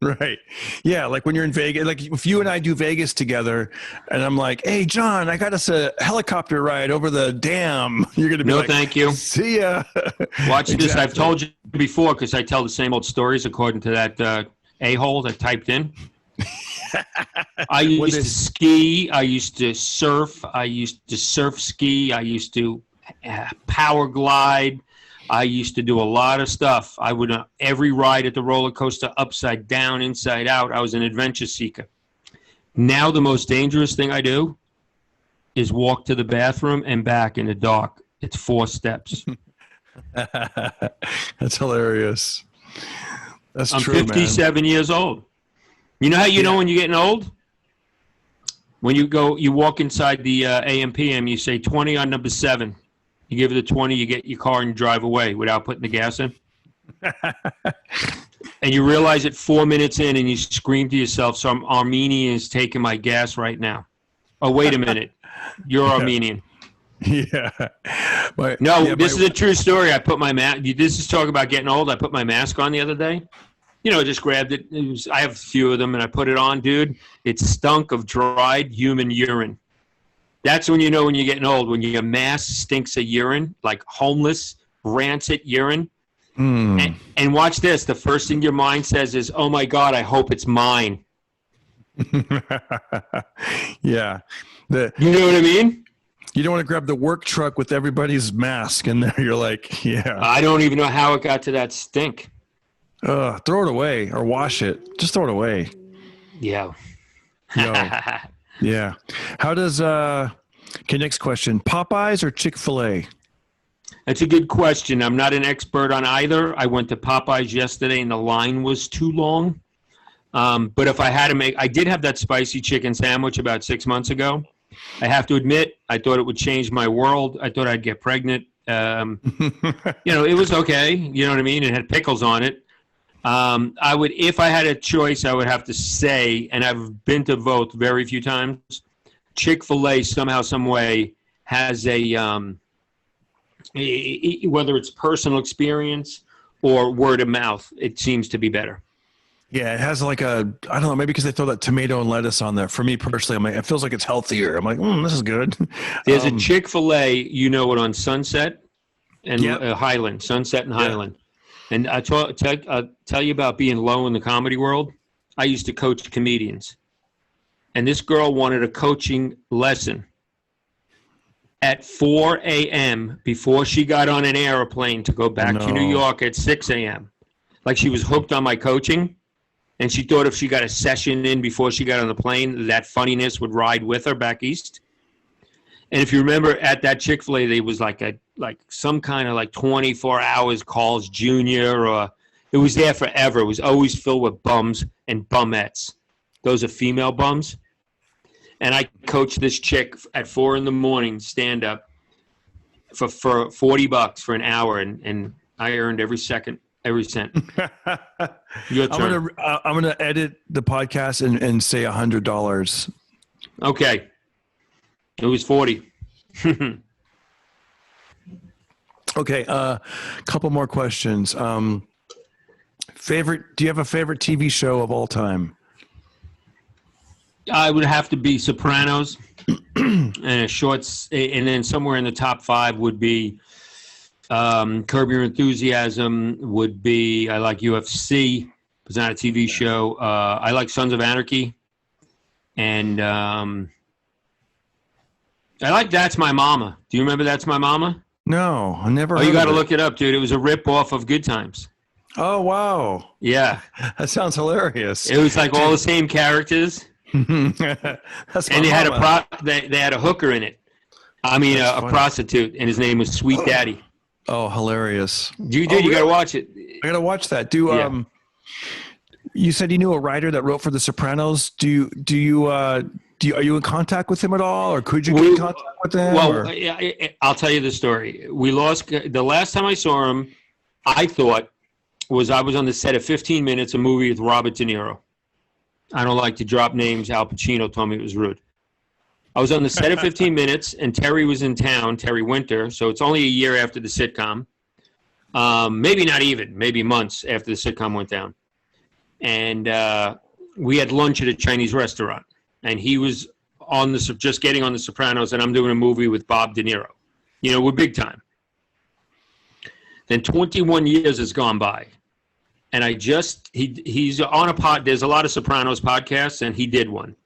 Right. Yeah. Like when you're in Vegas, like if you and I do Vegas together and I'm like, hey, John, I got us a helicopter ride over the dam. You're going to be no, thank you. See ya. Watch this. I've told you before because I tell the same old stories according to that a-hole that typed in. I used to ski. I used to surf. I used to surf ski. I used to power glide. I used to do a lot of stuff. I would every ride at the roller coaster, upside down, inside out. I was an adventure seeker. Now the most dangerous thing I do is walk to the bathroom and back in the dark. It's 4 steps. That's hilarious. That's true, I'm 57 years old. You know how you know when you're getting old? When you walk inside the AM/PM, you say 20 on number 7. You give it a 20, you get your car and drive away without putting the gas in. And you realize it 4 minutes in and you scream to yourself, some Armenian is taking my gas right now. Oh, wait a minute. You're Armenian. Yeah. This is a true story. I put my mask. This is talk about getting old. I put my mask on the other day. Just grabbed it. I have a few of them, and I put it on, dude. It stunk of dried human urine. That's when you know when you're getting old, when your mask stinks of urine, like homeless, rancid urine. And watch this. The first thing your mind says is, oh, my God, I hope it's mine. Yeah. You know what I mean? You don't want to grab the work truck with everybody's mask in there. You're like, yeah. I don't even know how it got to that stink. Throw it away or wash it. Just throw it away. Yeah. Yeah. How does, okay, next question. Popeyes or Chick-Fil-A? That's a good question. I'm not an expert on either. I went to Popeyes yesterday and the line was too long. But if I had to I did have that spicy chicken sandwich about 6 months ago. I have to admit, I thought it would change my world. I thought I'd get pregnant. It was okay. You know what I mean? It had pickles on it. If I had a choice, I would have to say, and I've been to both very few times, Chick-fil-A somehow, some way has whether it's personal experience or word of mouth, it seems to be better. Yeah, it has like I don't know, maybe because they throw that tomato and lettuce on there. For me personally, I'm like, it feels like it's healthier. I'm like, this is good. There's a Chick-fil-A, on Sunset and Highland, Sunset and Highland. And I'll tell you about being low in the comedy world. I used to coach comedians. And this girl wanted a coaching lesson at 4 a.m. before she got on an airplane to go back to New York at 6 a.m. Like she was hooked on my coaching. And she thought if she got a session in before she got on the plane, that funniness would ride with her back east. And if you remember at that Chick-fil-A, there was like some kind of 24 hours calls junior, or it was there forever. It was always filled with bums and bumettes. Those are female bums. And I coached this chick at 4 a.m, stand up for $40 for an hour. And I earned every cent. Your turn. I'm gonna edit the podcast and say $100. Okay. It was 40. Okay, couple more questions. Do you have a favorite TV show of all time? I would have to be Sopranos, and and then somewhere in the top 5 would be Curb Your Enthusiasm. Would be I like UFC. It's not a TV show. I like Sons of Anarchy, and I like That's My Mama. Do you remember That's My Mama? No, I never Oh, heard you got to of it. look it up, dude. It was a rip-off of Good Times. Oh, wow. Yeah. That sounds hilarious. It was like all the same characters. That's my And they had mama. they had a hooker in it. I mean, That's a funny. prostitute, and his name was Sweet Daddy. Oh, hilarious. You Oh, got to really? watch it. I gotta watch that. Yeah. You said you knew a writer that wrote for The Sopranos. Are you in contact with him at all, or could you get in contact with him? Well, or? I'll tell you the story. We lost the last time I saw him. I thought I was on the set of 15 Minutes, a movie with Robert De Niro. I don't like to drop names. Al Pacino told me it was rude. I was on the set of 15 Minutes, and Terry was in town, Terry Winter. So it's only a year after the sitcom. Maybe not even, maybe months after the sitcom went down. And we had lunch at a Chinese restaurant. And he was just getting on The Sopranos, and I'm doing a movie with Bob De Niro. You know, we're big time. Then 21 years has gone by. And he's on a pod. There's a lot of Sopranos podcasts, and he did one.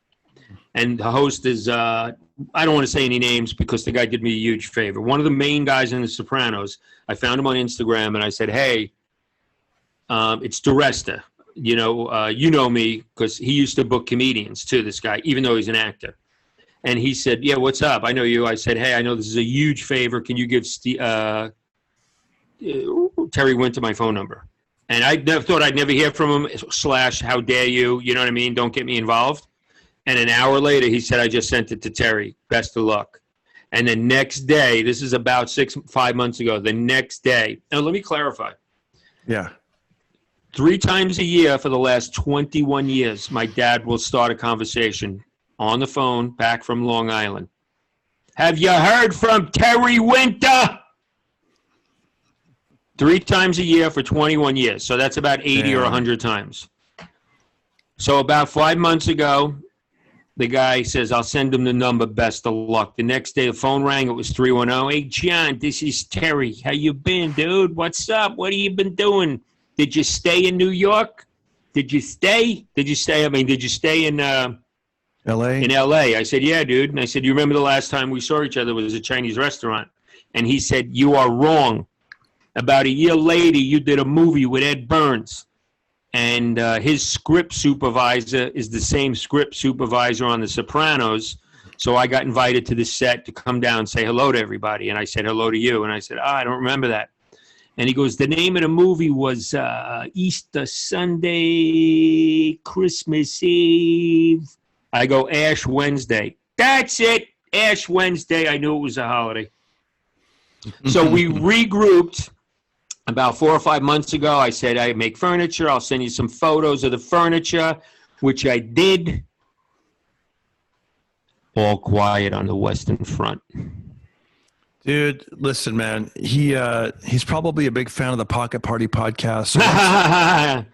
And the host is, I don't want to say any names because the guy did me a huge favor. One of the main guys in The Sopranos, I found him on Instagram, and I said, hey, it's DiResta. You know me because he used to book comedians too, this guy, even though he's an actor. And he said, yeah, what's up? I know you. I said, hey, I know this is a huge favor. Can you give Terry Winter my phone number? And I thought I'd never hear from him, / how dare you? You know what I mean? Don't get me involved. And an hour later, he said, I just sent it to Terry. Best of luck. And the next day, this is about 5 months ago, the next day. Now, let me clarify. Yeah. 3 times a year for the last 21 years, my dad will start a conversation on the phone back from Long Island. Have you heard from Terry Winter? 3 times a year for 21 years. So that's about 80 or 100 times. So about 5 months ago, the guy says, I'll send him the number. Best of luck. The next day, the phone rang. It was 310. Hey, John, this is Terry. How you been, dude? What's up? What have you been doing? Did you stay in New York? Did you stay? Did you stay in L.A.? In L.A.? I said, yeah, dude. And I said, you remember the last time we saw each other was a Chinese restaurant? And he said, you are wrong. About a year later, you did a movie with Ed Burns. And his script supervisor is the same script supervisor on The Sopranos. So I got invited to the set to come down and say hello to everybody. And I said hello to you. And I said, I don't remember that. And he goes, the name of the movie was Easter Sunday, Christmas Eve. I go, Ash Wednesday. That's it, Ash Wednesday. I knew it was a holiday. So we regrouped about 4 or 5 months ago. I said, I make furniture. I'll send you some photos of the furniture, which I did. All quiet on the Western Front. Dude, listen, man. He's probably a big fan of the Pocket Party podcast. So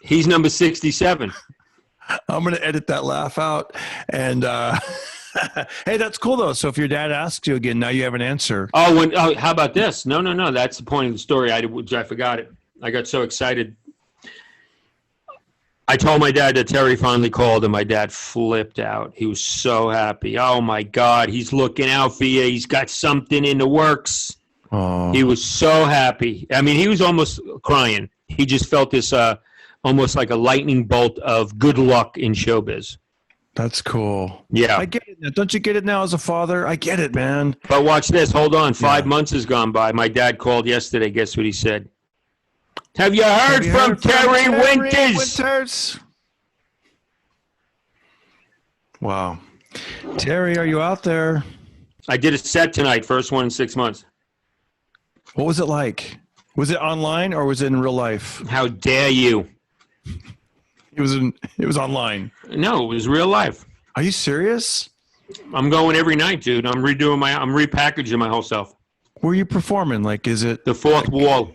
He's number 67. I'm going to edit that laugh out. And hey, that's cool, though. So if your dad asks you again, now you have an answer. Oh, how about this? No. That's the point of the story. I forgot it. I got so excited. I told my dad that Terry finally called, and my dad flipped out. He was so happy. Oh, my God. He's looking out for you. He's got something in the works. Oh. He was so happy. I mean, he was almost crying. He just felt this almost like a lightning bolt of good luck in showbiz. That's cool. Yeah. I get it now. Don't you get it now as a father? I get it, man. But watch this. Hold on. 5 months has gone by. My dad called yesterday. Guess what he said? Have you heard from Terry Winters? Wow. Terry, are you out there? I did a set tonight. First one in 6 months. What was it like? Was it online or was it in real life? How dare you? It was online. No, it was real life. Are you serious? I'm going every night, dude. I'm repackaging my whole self. Where are you performing? Like, is it The Fourth Wall.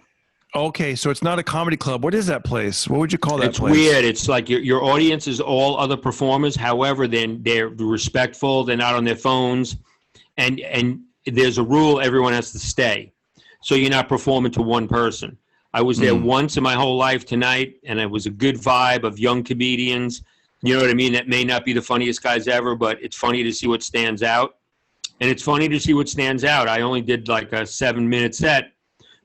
Okay, so it's not a comedy club. What is that place? What would you call that It's place? weird. It's like your audience is all other performers. However, then they're respectful. They're not on their phones. And there's a rule. Everyone has to stay. So you're not performing to one person. I was there once in my whole life tonight, and it was a good vibe of young comedians. You know what I mean? That may not be the funniest guys ever, but it's funny to see what stands out. And it's funny to see what stands out. I only did like a 7-minute set.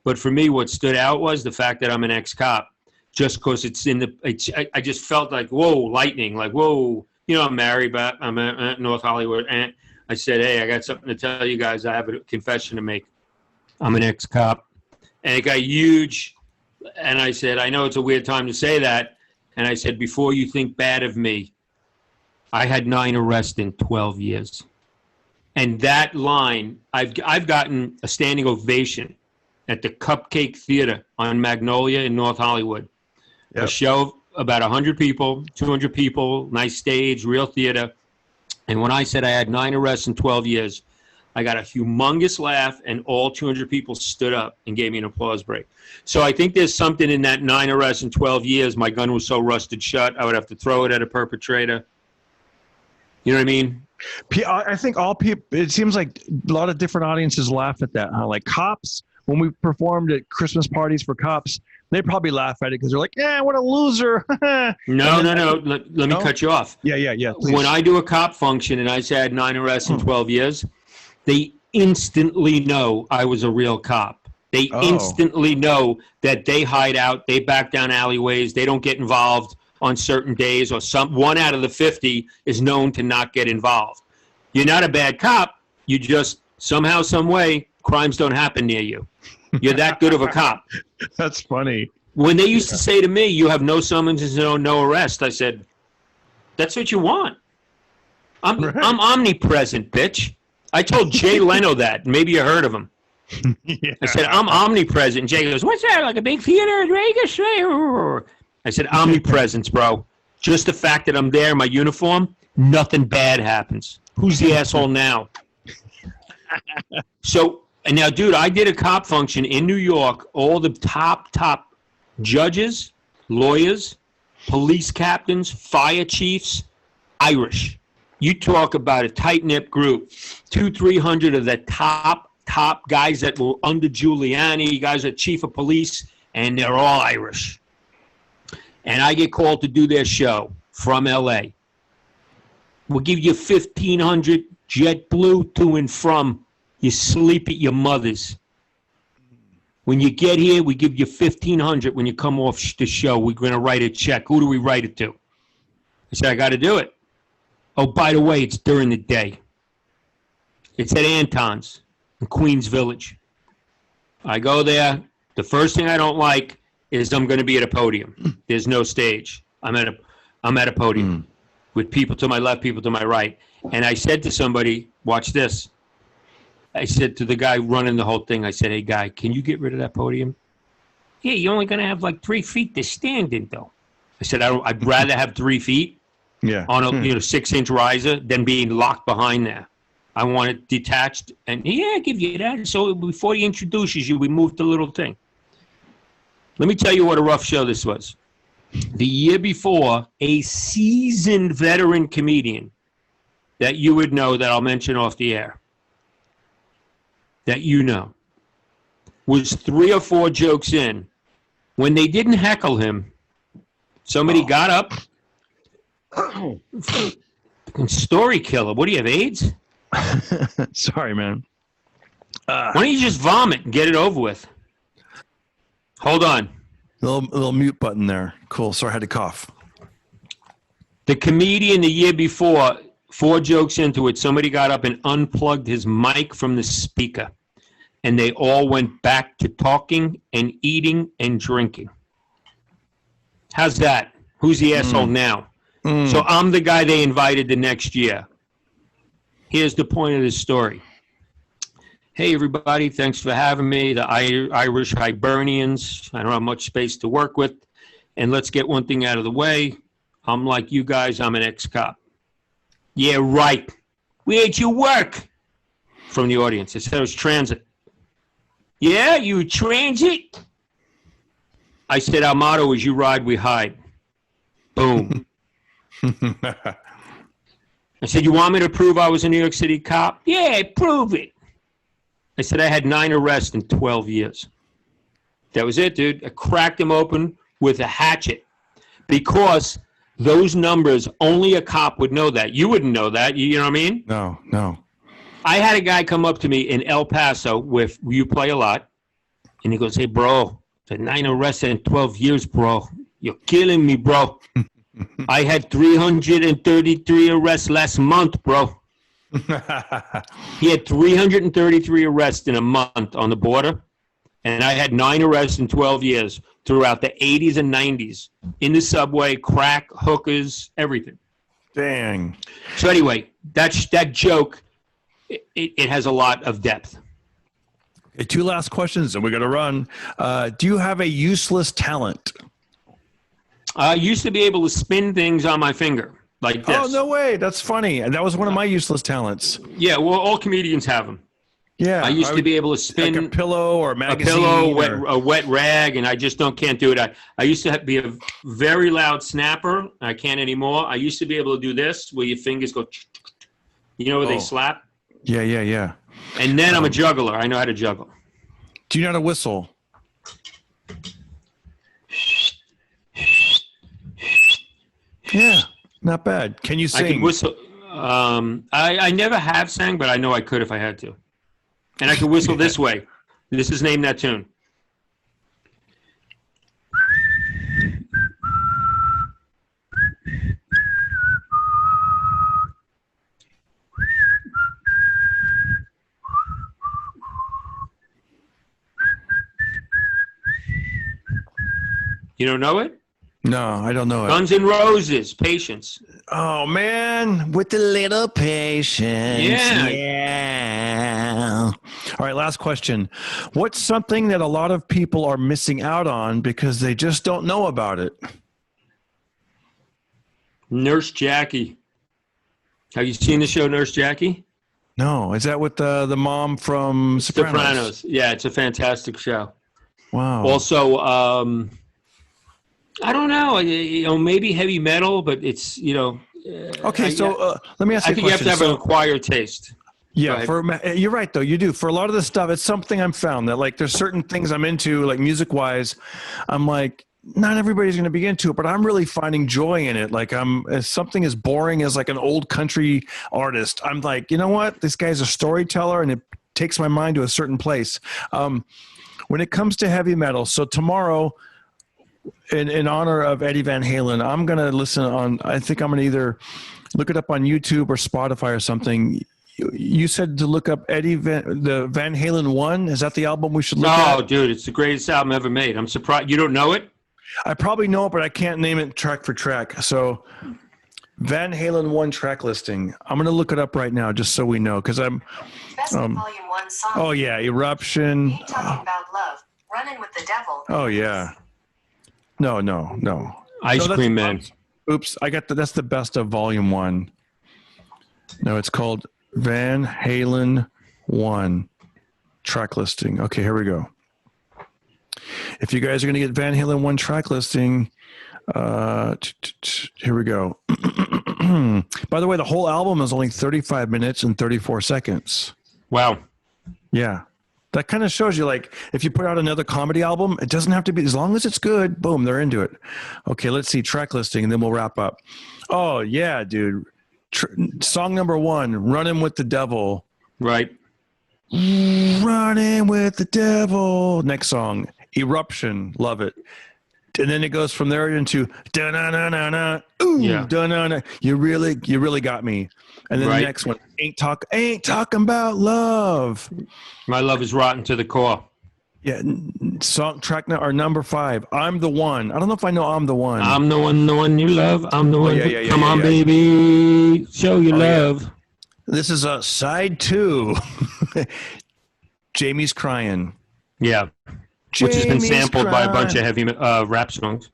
But for me, what stood out was the fact that I'm an ex-cop. Just because it's in the, I just felt like, whoa, lightning, like, whoa. You know, I'm married, but I'm at North Hollywood. And I said, hey, I got something to tell you guys. I have a confession to make. I'm an ex-cop. And it got huge. And I said, I know it's a weird time to say that. And I said, before you think bad of me, I had 9 arrests in 12 years. And that line, I've gotten a standing ovation at the Cupcake Theater on Magnolia in North Hollywood. Yep. A show about 100 people, 200 people, nice stage, real theater. And when I said I had 9 arrests in 12 years, I got a humongous laugh, and all 200 people stood up and gave me an applause break. So I think there's something in that 9 arrests in 12 years. My gun was so rusted shut, I would have to throw it at a perpetrator. You know what I mean? I think all people, it seems like a lot of different audiences laugh at that. Huh? Like cops, when we performed at Christmas parties for cops, they probably laugh at it because they're like, yeah, what a loser. No. Let me cut you off. Yeah. Please. When I do a cop function and I say I had 9 arrests in 12 years, they instantly know I was a real cop. They instantly know that they hide out, they back down alleyways, they don't get involved on certain days, or one out of the 50 is known to not get involved. You're not a bad cop. You just somehow, some way, crimes don't happen near you. You're that good of a cop. That's funny. When they used to say to me, you have no summonses, no arrest, I said, that's what you want. I'm omnipresent, bitch. I told Jay Leno that. Maybe you heard of him. Yeah. I said, I'm omnipresent. Jay goes, what's that, like a big theater in Vegas? I said, omnipresence, bro. Just the fact that I'm there in my uniform, nothing bad happens. Who's the asshole now? So, and now, dude, I did a cop function in New York. All the top judges, lawyers, police captains, fire chiefs, Irish. You talk about a tight-knit group. 200-300 of the top guys that were under Giuliani, guys that chief of police, and they're all Irish. And I get called to do their show from L.A. We'll give you 1,500 JetBlue to and from. You sleep at your mother's. When you get here, we give you 1,500 when you come off the show. We're going to write a check. Who do we write it to? I said, I got to do it. Oh, by the way, it's during the day. It's at Anton's in Queens Village. I go there. The first thing I don't like is I'm going to be at a podium. There's no stage. I'm at a podium with people to my left, people to my right. And I said to somebody, watch this. I said to the guy running the whole thing, I said, hey, guy, can you get rid of that podium? Yeah, you're only going to have like 3 feet to stand in, though. I said, I'd rather have 3 feet on a 6-inch riser than being locked behind there. I want it detached. And, yeah, I'll give you that. So before he introduces you, we moved the little thing. Let me tell you what a rough show this was. The year before, a seasoned veteran comedian that you would know, that I'll mention off the air, that you know, was 3 or 4 jokes in. When they didn't heckle him, somebody got up. Story killer. What do you have, AIDS? Sorry, man. Why don't you just vomit and get it over with? Hold on. Little mute button there. Cool. Sorry, I had to cough. The comedian the year before, 4 jokes into it, somebody got up and unplugged his mic from the speaker. And they all went back to talking and eating and drinking. How's that? Who's the asshole now? So I'm the guy they invited the next year. Here's the point of this story. Hey, everybody, thanks for having me. The Irish Hibernians. I don't have much space to work with. And let's get one thing out of the way. I'm like you guys. I'm an ex-cop. Yeah, right. Where'd you work? From the audience. I said it was transit. Yeah, you transit? I said our motto is you ride, we hide. Boom. I said, you want me to prove I was a New York City cop? Yeah, prove it. I said I had 9 arrests in 12 years. That was it, dude. I cracked him open with a hatchet because those numbers, only a cop would know that. You wouldn't know that. You know what I mean? No. I had a guy come up to me in El Paso with You Play a Lot, and he goes, "Hey, bro, the 9 arrests in 12 years, bro. You're killing me, bro. I had 333 arrests last month, bro." He had 333 arrests in a month on the border, and I had 9 arrests in 12 years throughout the 80s and 90s in the subway, crack, hookers, everything. Dang. So anyway, that joke, it has a lot of depth. Okay, 2 last questions, and we're going to run. Do you have a useless talent? I used to be able to spin things on my finger like this. Oh, no way. That's funny. And that was one of my useless talents. Yeah, well, all comedians have them. Yeah. I used to be able to spin like a pillow or a magazine. A pillow, a wet rag, and I just can't do it. I used to be a very loud snapper. I can't anymore. I used to be able to do this where your fingers go, you know, where they slap? Yeah. And then I'm a juggler. I know how to juggle. Do you know how to whistle? Yeah, not bad. Can you sing? I can whistle. I never have sang, but I know I could if I had to. And I can whistle this way. This is Name That Tune. You don't know it? No, I don't know it. Guns N' Roses, Patience. Oh, man. With a little patience. Yeah. All right, last question. What's something that a lot of people are missing out on because they just don't know about it? Nurse Jackie. Have you seen the show Nurse Jackie? No. Is that with the mom from Sopranos? Yeah, it's a fantastic show. Wow. Also, I don't know, maybe heavy metal, but it's, Okay, so let me ask you a question. I think you have to have an acquired taste. Yeah, you're right, though. You do. For a lot of this stuff, it's something I'm found that, like, there's certain things I'm into, like, music-wise. I'm like, not everybody's going to be into it, but I'm really finding joy in it. Like, as something as boring as, like, an old country artist, I'm like, you know what? This guy's a storyteller, and it takes my mind to a certain place. When it comes to heavy metal, so tomorrow – in honor of Eddie Van Halen, I'm going to listen on, I think I'm going to either look it up on YouTube or Spotify or something. You said to look up the Van Halen 1. Is that the album we should look at? Oh, dude, it's the greatest album ever made. I'm surprised. You don't know it? I probably know it, but I can't name it track for track. So Van Halen 1 track listing. I'm going to look it up right now just so we know. Because I'm Volume 1 song. Oh, yeah. Eruption. Ain't Talking About Love. Running with the Devil. Oh, yeah. No. Ice Cream Man. Oops, I got that's the best of Volume 1. No, it's called Van Halen 1 track listing. Okay, here we go. If you guys are going to get Van Halen 1 track listing, here we go. By the way, the whole album is only 35 minutes and 34 seconds. Wow. Yeah. That kind of shows you, like, if you put out another comedy album, it doesn't have to be, as long as it's good, boom, they're into it. Okay, let's see, track listing, and then we'll wrap up. Oh, yeah, dude. Song number 1, Running with the Devil. Right. Running with the Devil. Next song, Eruption. Love it. And then it goes from there into da-na-na-na-na. Ooh, yeah. Da-na-na. You really got me. And then the next one, ain't talking about love. My love is rotten to the core. Yeah, song track number 5. I'm the one. I don't know if I know I'm the one. I'm the one you love. I'm the one. Yeah, Come on, baby, show your love. Yeah. This is side 2. Jamie's Crying. Yeah, which has been sampled by a bunch of heavy rap songs.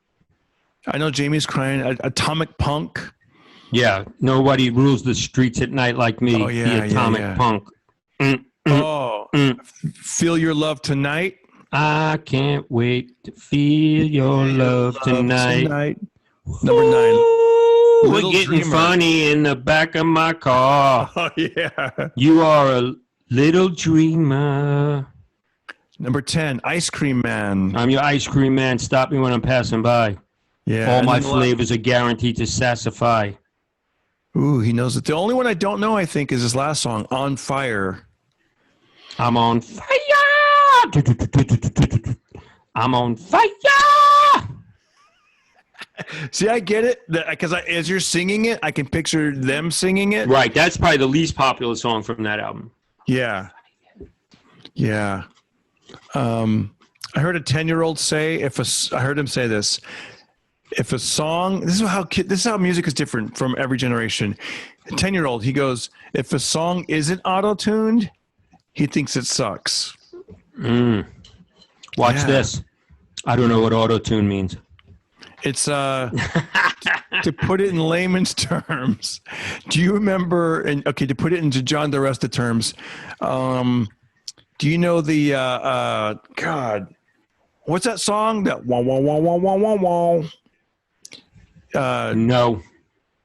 I know Jamie's Crying. Atomic Punk. Yeah, nobody rules the streets at night like me. Oh, yeah, the Atomic Punk. Feel Your Love Tonight. I can't wait to feel your love tonight. Number 9. We're getting funny in the back of my car. Oh, yeah. You are a little dreamer. Number 10, Ice Cream Man. I'm your ice cream man. Stop me when I'm passing by. Yeah. All my flavors are guaranteed to sassify. Ooh, he knows it. The only one I don't know, I think, is his last song, On Fire. I'm on fire. I'm on fire. See, I get it because as you're singing it, I can picture them singing it. Right. That's probably the least popular song from that album. Yeah. Yeah. I heard a 10-year-old say, I heard him say this. If a song, this is how music is different from every generation. A 10-year-old, he goes, if a song isn't auto-tuned, he thinks it sucks. Watch this. I don't know what auto-tune means. It's to put it in layman's terms. Do you remember? To put it into John DiResta terms, do you know the God? What's that song? That wah wah wah wah wah wah wah. No.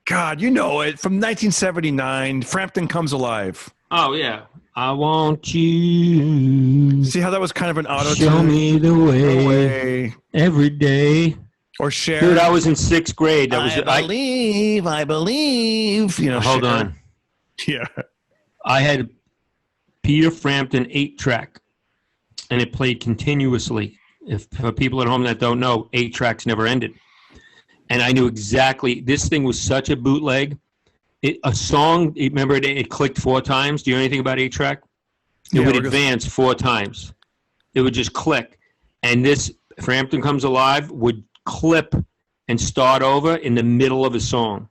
God, you know it from 1979. Frampton Comes Alive. Oh yeah. I want you. See how that was kind of an auto tune? Show me the way every day. Or Cher. Dude, I was in 6th grade. That was I believe. You know. Hold Cher. on. Yeah. I had Peter Frampton 8-track, and it played continuously. If for people at home that don't know, 8 tracks never ended. And I knew exactly, this thing was such a bootleg. A song, remember it clicked 4 times? Do you know anything about 8-track? It would advance 4 times. It would just click. And this Frampton Comes Alive would clip and start over in the middle of a song.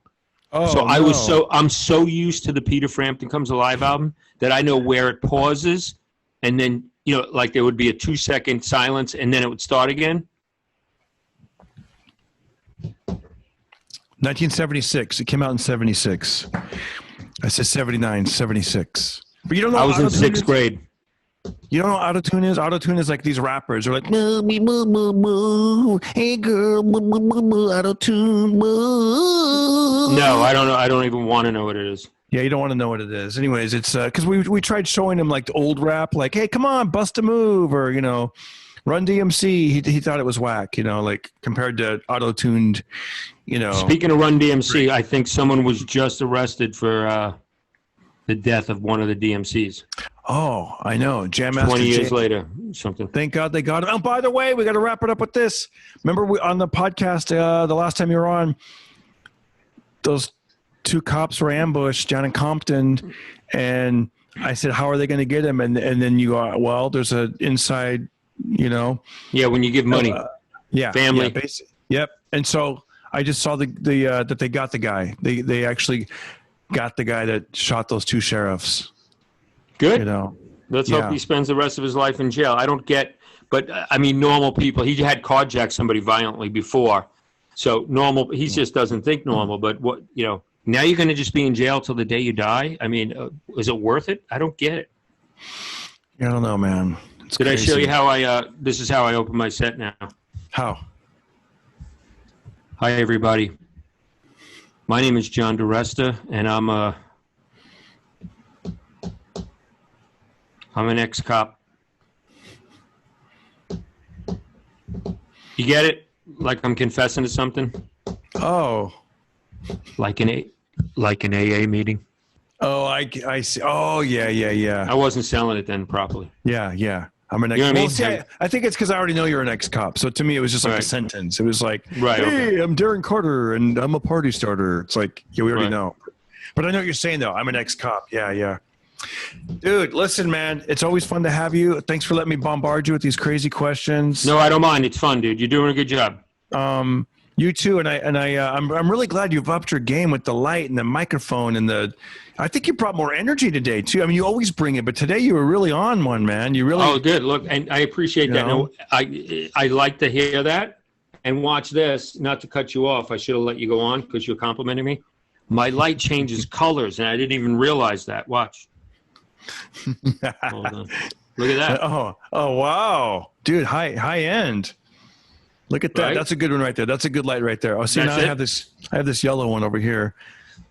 Oh, so I'm so used to the Peter Frampton Comes Alive album that I know where it pauses, and then like there would be a 2-second silence, and then it would start again. 1976. It came out in 76. I said 79, 76. But you don't know. I was in 6th grade. You don't know what autotune is? Autotune is like these rappers. They're like, moo, me, moo, moo, moo. Hey, girl, moo, moo, moo, moo. Autotune, moo. No, I don't know. I don't even want to know what it is. Yeah, you don't want to know what it is. Anyways, it's because we tried showing him like the old rap, like, hey, come on, bust a move, or, Run DMC. He thought it was whack, like compared to auto-tuned, Speaking of Run DMC, I think someone was just arrested for the death of one of the DMCs. Oh, I know. Jam Master 20 years later, something. Thank God they got him. Oh, by the way, we got to wrap it up with this. Remember on the podcast the last time you were on, those 2 cops were ambushed down in Compton, and I said, how are they going to get him? And then you are, well, there's an inside, Yeah, when you give money. Family. Yeah, yep. And so I just saw that they got the guy. They actually got the guy that shot those 2 sheriffs. Good. Let's hope he spends the rest of his life in jail. I don't get, but I mean, normal people. He had carjacked somebody violently before, so normal. He just doesn't think normal. But what now you're going to just be in jail till the day you die. I mean, is it worth it? I don't get it. I don't know, man. It's Did crazy. I show you how this is how I open my set now? How? Hi everybody. My name is John DiResta, and I'm an ex-cop. You get it? Like I'm confessing to something? Oh. Like an AA meeting? Oh, I see. Oh, yeah. I wasn't selling it then properly. Yeah. I'm an ex. You know what I mean? See, I think it's because I already know you're an ex-cop. So to me, it was just like a sentence. It was like, Right, hey, okay. I'm Darren Carter, and I'm a party starter. It's like, yeah, we already know. But I know what you're saying, though. I'm an ex-cop. Yeah. Dude, listen, man. It's always fun to have you. Thanks for letting me bombard you with these crazy questions. No, I don't mind. It's fun, dude. You're doing a good job. You too, I'm really glad you've upped your game with the light and the microphone and I think you brought more energy today too. I mean, you always bring it, but today you were really on one, man. You really. Oh, good. Look, and I appreciate that. No, I like to hear that. And watch this. Not to cut you off, I should have let you go on because you're complimenting me. My light changes colors, and I didn't even realize that. Watch. Hold on. Look at that. Oh, wow, dude, high end. Look at that. Right? That's a good one right there. That's a good light right there. Oh, see, That's now I have this yellow one over here.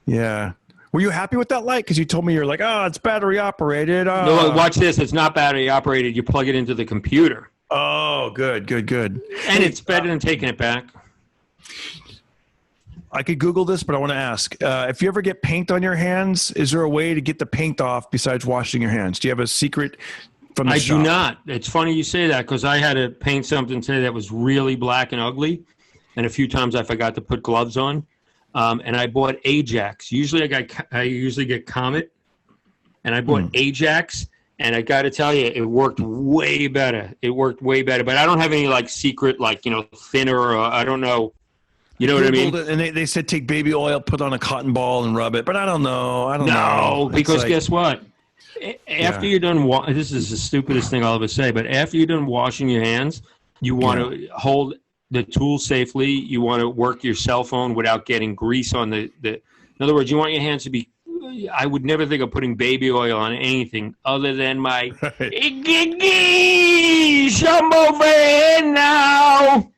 Yeah. Were you happy with that light? Because you told me you're like, oh, it's battery operated. Oh. No, watch this. It's not battery operated. You plug it into the computer. Oh, good. And it's better than taking it back. I could Google this, but I want to ask. If you ever get paint on your hands, is there a way to get the paint off besides washing your hands? Do you have a secret from the shop? I do not. It's funny you say that because I had to paint something today that was really black and ugly. And a few times I forgot to put gloves on. And I bought Ajax. Usually I usually get Comet. And I bought Ajax. And I got to tell you, it worked way better. But I don't have any like secret, like, thinner or I don't know. You know what I mean? And they said take baby oil, put on a cotton ball and rub it. But I don't know. No, because guess what? After you're done, this is the stupidest thing I'll ever say, but after you're done washing your hands, you want to hold the tool safely. You want to work your cell phone without getting grease on the. In other words, you want your hands to be. I would never think of putting baby oil on anything other than my. I'm over here now.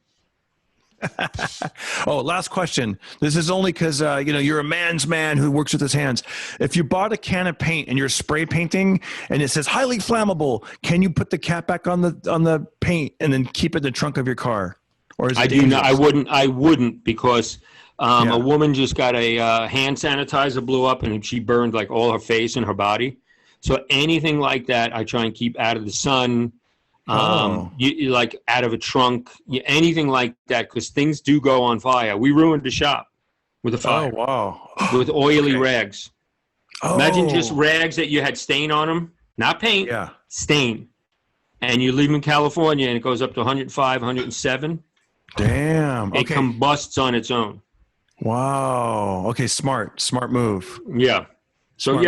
Oh, last question. This is only because you're a man's man who works with his hands. If you bought a can of paint and you're spray painting and it says highly flammable, can you put the cap back on the paint and then keep it in the trunk of your car? Or is it dangerous? I wouldn't because a woman just got a hand sanitizer blew up and she burned like all her face and her body. So anything like that, I try and keep out of the sun. You like out of a trunk, anything like that, because things do go on fire. We ruined the shop with a fire. Oh, wow. With oily rags. Oh. Imagine just rags that you had stain on them, not paint, stain. And you leave them in California and it goes up to 105, 107. Damn. It combusts on its own. Wow. Okay, smart move. Yeah. So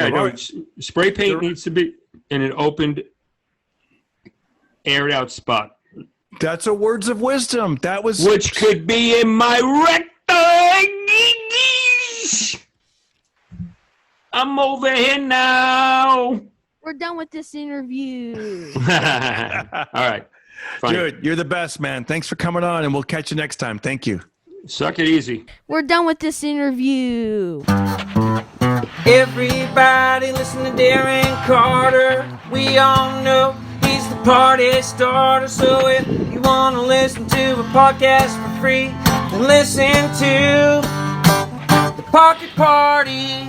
spray paint needs to be in an opened, aired out spot. That's a words of wisdom. Which could be in my rectum. I'm over here now. We're done with this interview. All right. Fine. Dude, you're the best, man. Thanks for coming on, and we'll catch you next time. Thank you. Suck it easy. We're done with this interview. Everybody listen to Darren Carter. We all know he's the party starter. So if you want to listen to a podcast for free, then listen to The Pocket Party.